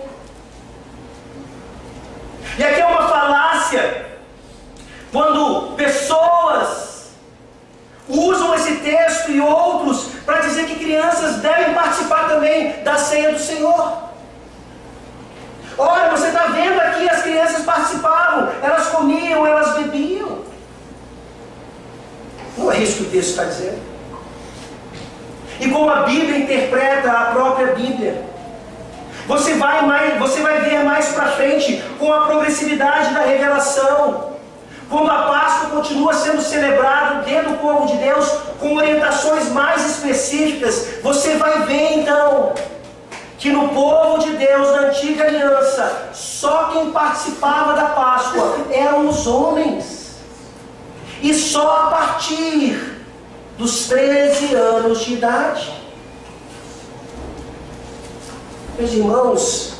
E aqui é uma falácia, quando pessoas usam esse texto e outros para dizer que crianças devem participar também da ceia do Senhor. Olha, você está vendo aqui, as crianças participavam, elas comiam, elas bebiam. Não é isso que o texto está dizendo. E como a Bíblia interpreta a própria Bíblia, você vai ver mais para frente, com a progressividade da revelação, quando a Páscoa continua sendo celebrada dentro do povo de Deus, com orientações mais específicas, você vai ver então que no povo de Deus da antiga aliança, só quem participava da Páscoa eram os homens, e só a partir dos 13 anos de idade. Meus irmãos,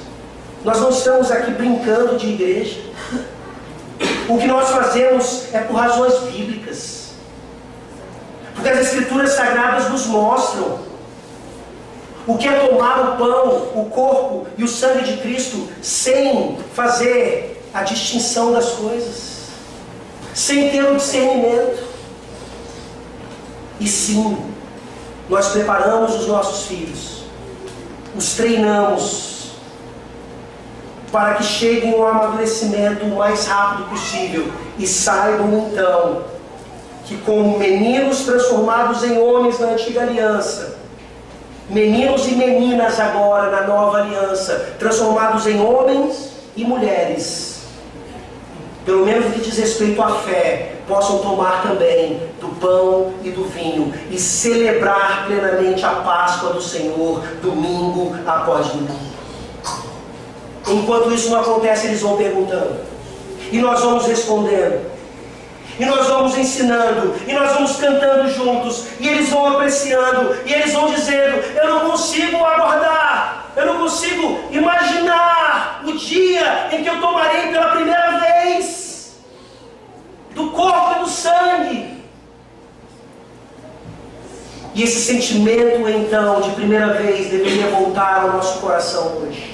nós não estamos aqui brincando de igreja. O que nós fazemos é por razões bíblicas. Porque as Escrituras Sagradas nos mostram o que é tomar o pão, o corpo e o sangue de Cristo sem fazer a distinção das coisas, sem ter o discernimento. E sim, nós preparamos os nossos filhos, os treinamos para que cheguem ao amadurecimento o mais rápido possível e saibam então que, como meninos transformados em homens na antiga aliança, meninos e meninas agora na nova aliança, transformados em homens e mulheres, pelo menos no que diz respeito à fé, possam tomar também do pão e do vinho e celebrar plenamente a Páscoa do Senhor, domingo após domingo. Enquanto isso não acontece, eles vão perguntando, e nós vamos respondendo, e nós vamos ensinando, e nós vamos cantando juntos, e eles vão apreciando, e eles vão dizendo: eu não consigo aguardar, eu não consigo imaginar o dia em que eu tomarei pela primeira vez do corpo e do sangue. E esse sentimento então de primeira vez deveria voltar ao nosso coração hoje.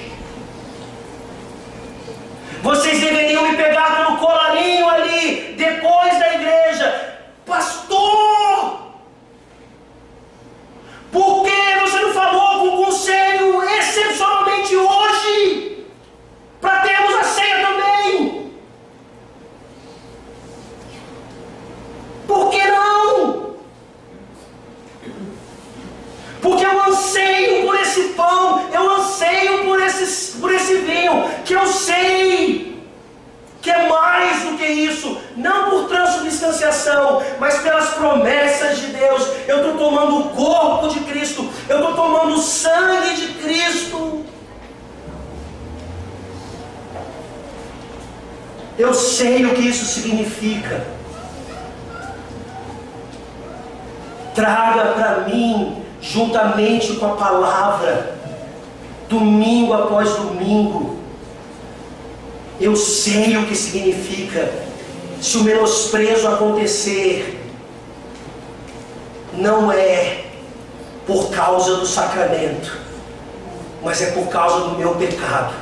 Vocês deveriam me pegar pelo colarinho ali, depois da igreja: pastor, por que você não falou com o conselho excepcionalmente hoje, para termos a ceia também? Por que não? Porque eu anseio por esse pão, eu anseio por esse vinho, que eu sei que é mais do que isso, não por transubstanciação, mas pelas promessas de Deus. Eu estou tomando o corpo de Cristo, eu estou tomando o sangue de Cristo. Eu sei o que isso significa. Traga para mim, juntamente com a palavra, domingo após domingo. Eu sei o que significa. Se o menosprezo acontecer, não é por causa do sacramento, mas é por causa do meu pecado.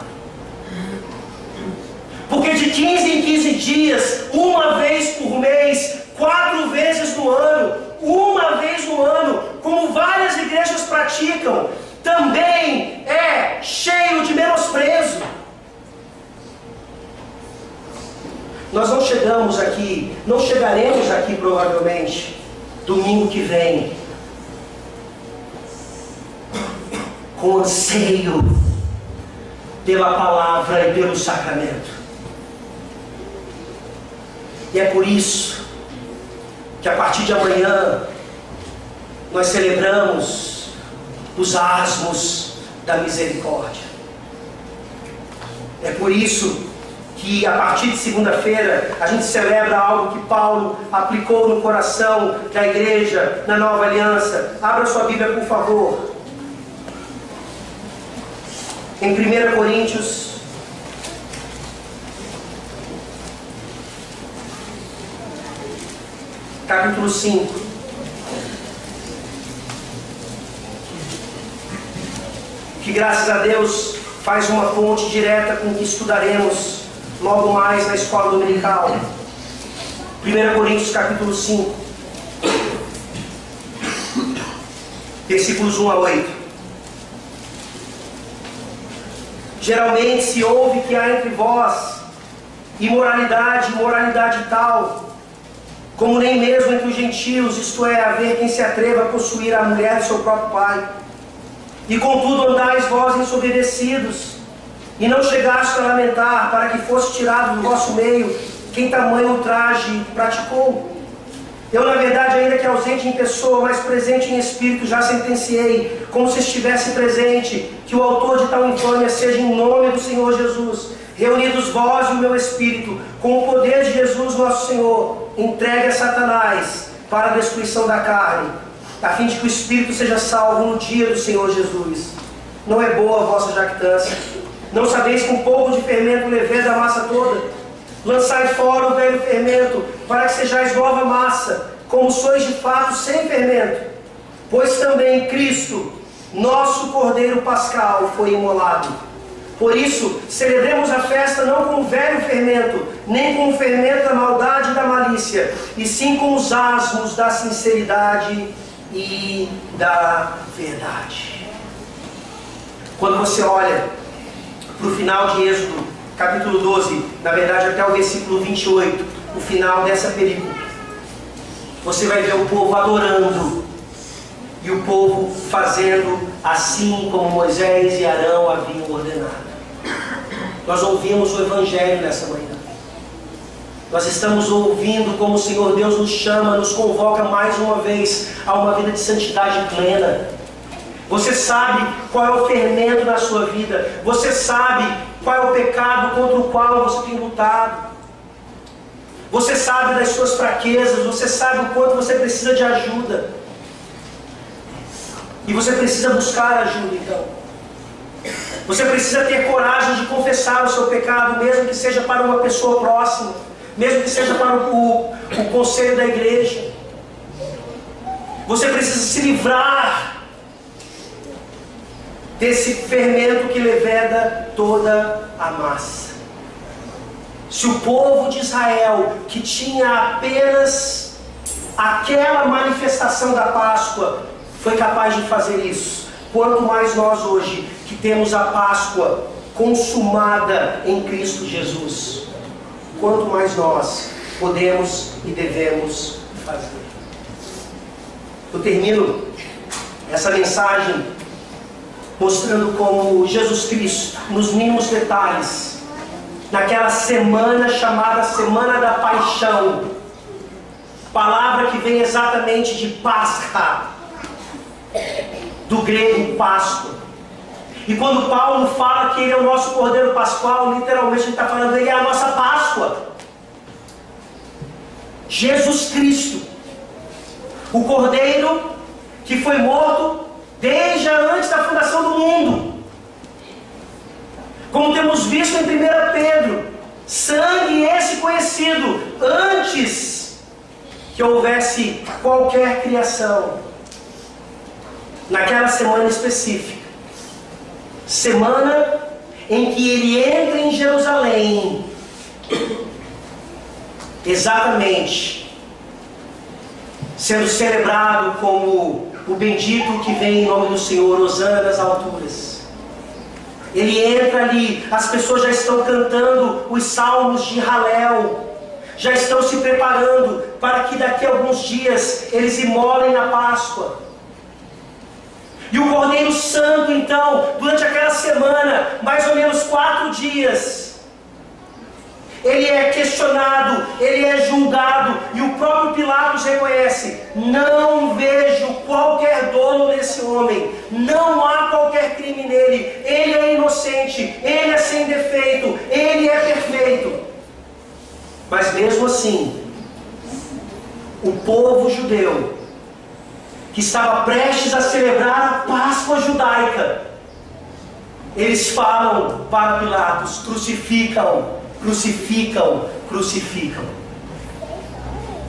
Porque de 15 em 15 dias, uma vez por mês, 4 vezes no ano, uma vez no ano, como várias igrejas praticam, também é cheio de menosprezo. Nós não chegaremos aqui provavelmente domingo que vem com anseio pela palavra e pelo sacramento. E é por isso que a partir de amanhã nós celebramos os asmos da misericórdia. É por isso que a partir de segunda-feira a gente celebra algo que Paulo aplicou no coração da igreja na nova aliança. Abra sua Bíblia, por favor, em 1 Coríntios capítulo 5. Que graças a Deus faz uma ponte direta com o que estudaremos logo mais na escola dominical. 1 Coríntios capítulo 5, versículos 1 a 8. Geralmente se ouve que há entre vós imoralidade tal, como nem mesmo entre os gentios, isto é, haver quem se atreva a possuir a mulher do seu próprio pai. E contudo andais vós ensoberbecidos, e não chegastes a lamentar, para que fosse tirado do vosso meio quem tamanho ultraje praticou. Eu, na verdade, ainda que ausente em pessoa, mas presente em espírito, já sentenciei, como se estivesse presente, que o autor de tal infâmia seja em nome do Senhor Jesus, reunidos vós e o meu espírito, com o poder de Jesus nosso Senhor, entregue a Satanás para a destruição da carne, a fim de que o espírito seja salvo no dia do Senhor Jesus. Não é boa a vossa jactância? Não sabeis que um pouco de fermento leveda a massa toda? Lançai fora o velho fermento, para que sejais nova massa, como sois de fato sem fermento. Pois também Cristo, nosso Cordeiro Pascal, foi imolado. Por isso, celebremos a festa não com o velho fermento, nem com o fermento da maldade e da malícia, e sim com os asmos da sinceridade e da verdade. Quando você olha para o final de Êxodo, capítulo 12, na verdade até o versículo 28, o final dessa película, você vai ver o povo adorando, e o povo fazendo assim como Moisés e Arão haviam ordenado. Nós ouvimos o Evangelho nessa manhã. Nós estamos ouvindo como o Senhor Deus nos chama, nos convoca mais uma vez a uma vida de santidade plena. Você sabe qual é o fermento na sua vida. Você sabe qual é o pecado contra o qual você tem lutado. Você sabe das suas fraquezas. Você sabe o quanto você precisa de ajuda. E você precisa buscar ajuda, então. Você precisa ter coragem de confessar o seu pecado, mesmo que seja para uma pessoa próxima, mesmo que seja para o conselho da igreja. Você precisa se livrar desse fermento que leveda toda a massa. Se o povo de Israel, que tinha apenas aquela manifestação da Páscoa, foi capaz de fazer isso, quanto mais nós hoje, que temos a Páscoa consumada em Cristo Jesus, quanto mais nós podemos e devemos fazer. Eu termino essa mensagem mostrando como Jesus Cristo, nos mínimos detalhes, naquela semana chamada Semana da Paixão, palavra que vem exatamente de Páscoa, do grego Páscoa. E quando Paulo fala que ele é o nosso Cordeiro Pascual, literalmente ele está falando, ele é a nossa Páscoa. Jesus Cristo, o Cordeiro que foi morto desde antes da fundação do mundo. Como temos visto em 1 Pedro, sangue esse conhecido antes que houvesse qualquer criação. Naquela semana específica, semana em que ele entra em Jerusalém, exatamente, sendo celebrado como o bendito que vem em nome do Senhor, hosana nas alturas. Ele entra ali, as pessoas já estão cantando os salmos de Halel, já estão se preparando para que daqui a alguns dias eles imolem na Páscoa. E o Cordeiro Santo, então, durante aquela semana, mais ou menos 4 dias, ele é questionado, ele é julgado, e o próprio Pilatos reconhece: não vejo qualquer dolo nesse homem, não há qualquer crime nele, ele é inocente, ele é sem defeito, ele é perfeito. Mas mesmo assim, o povo judeu, que estava prestes a celebrar a Páscoa judaica, eles falam para Pilatos: crucificam, crucificam, crucificam.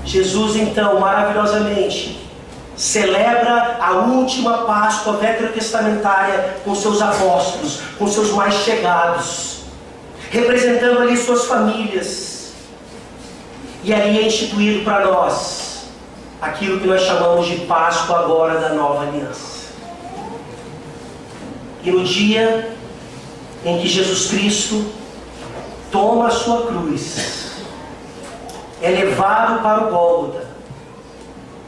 Jesus então, maravilhosamente, celebra a última Páscoa veterotestamentária com seus apóstolos, com seus mais chegados, representando ali suas famílias. E ali é instituído para nós aquilo que nós chamamos de Páscoa agora da nova aliança. E no dia em que Jesus Cristo toma a sua cruz, é levado para o Gólgota,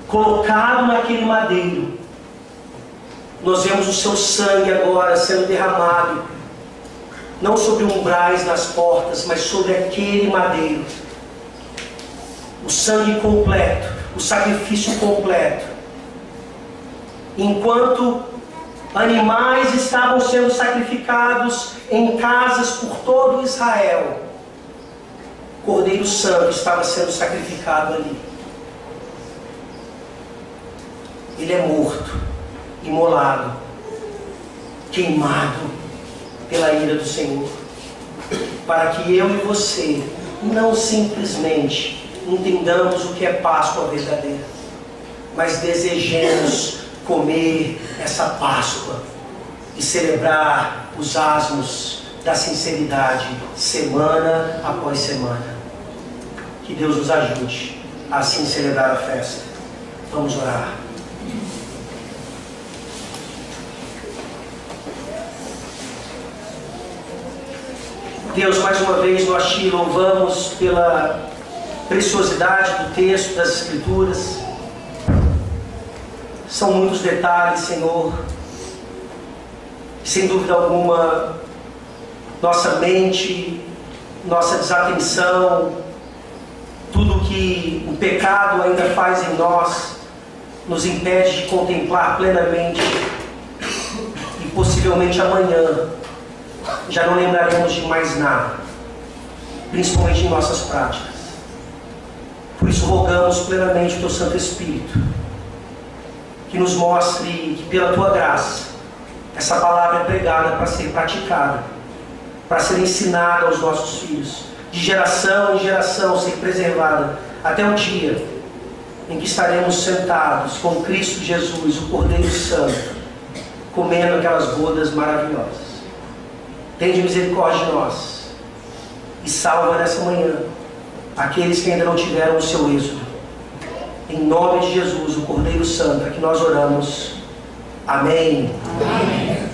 colocado naquele madeiro, nós vemos o seu sangue agora sendo derramado, não sobre umbrais nas portas, mas sobre aquele madeiro. O sangue completo, o sacrifício completo. Enquanto animais estavam sendo sacrificados em casas por todo Israel, o Cordeiro Santo estava sendo sacrificado ali. Ele é morto, imolado, queimado pela ira do Senhor, para que eu e você não simplesmente entendamos o que é Páscoa verdadeira, mas desejemos comer essa Páscoa e celebrar os asmos da sinceridade semana após semana. Que Deus nos ajude a assim celebrar a festa. Vamos orar. Deus, mais uma vez nós te louvamos pela preciosidade do texto, das Escrituras. São muitos detalhes, Senhor. Sem dúvida alguma, nossa mente, nossa desatenção, tudo que o pecado ainda faz em nós, nos impede de contemplar plenamente. E possivelmente amanhã já não lembraremos de mais nada, principalmente em nossas práticas. Por isso rogamos plenamente o Teu Santo Espírito, que nos mostre que pela Tua graça, essa palavra é pregada para ser praticada, para ser ensinada aos nossos filhos, de geração em geração, ser preservada, até o dia em que estaremos sentados com Cristo Jesus, o Cordeiro Santo, comendo aquelas bodas maravilhosas. Tende misericórdia de nós e salva nessa manhã aqueles que ainda não tiveram o seu êxodo. Em nome de Jesus, o Cordeiro Santo, é que nós oramos. Amém. Amém.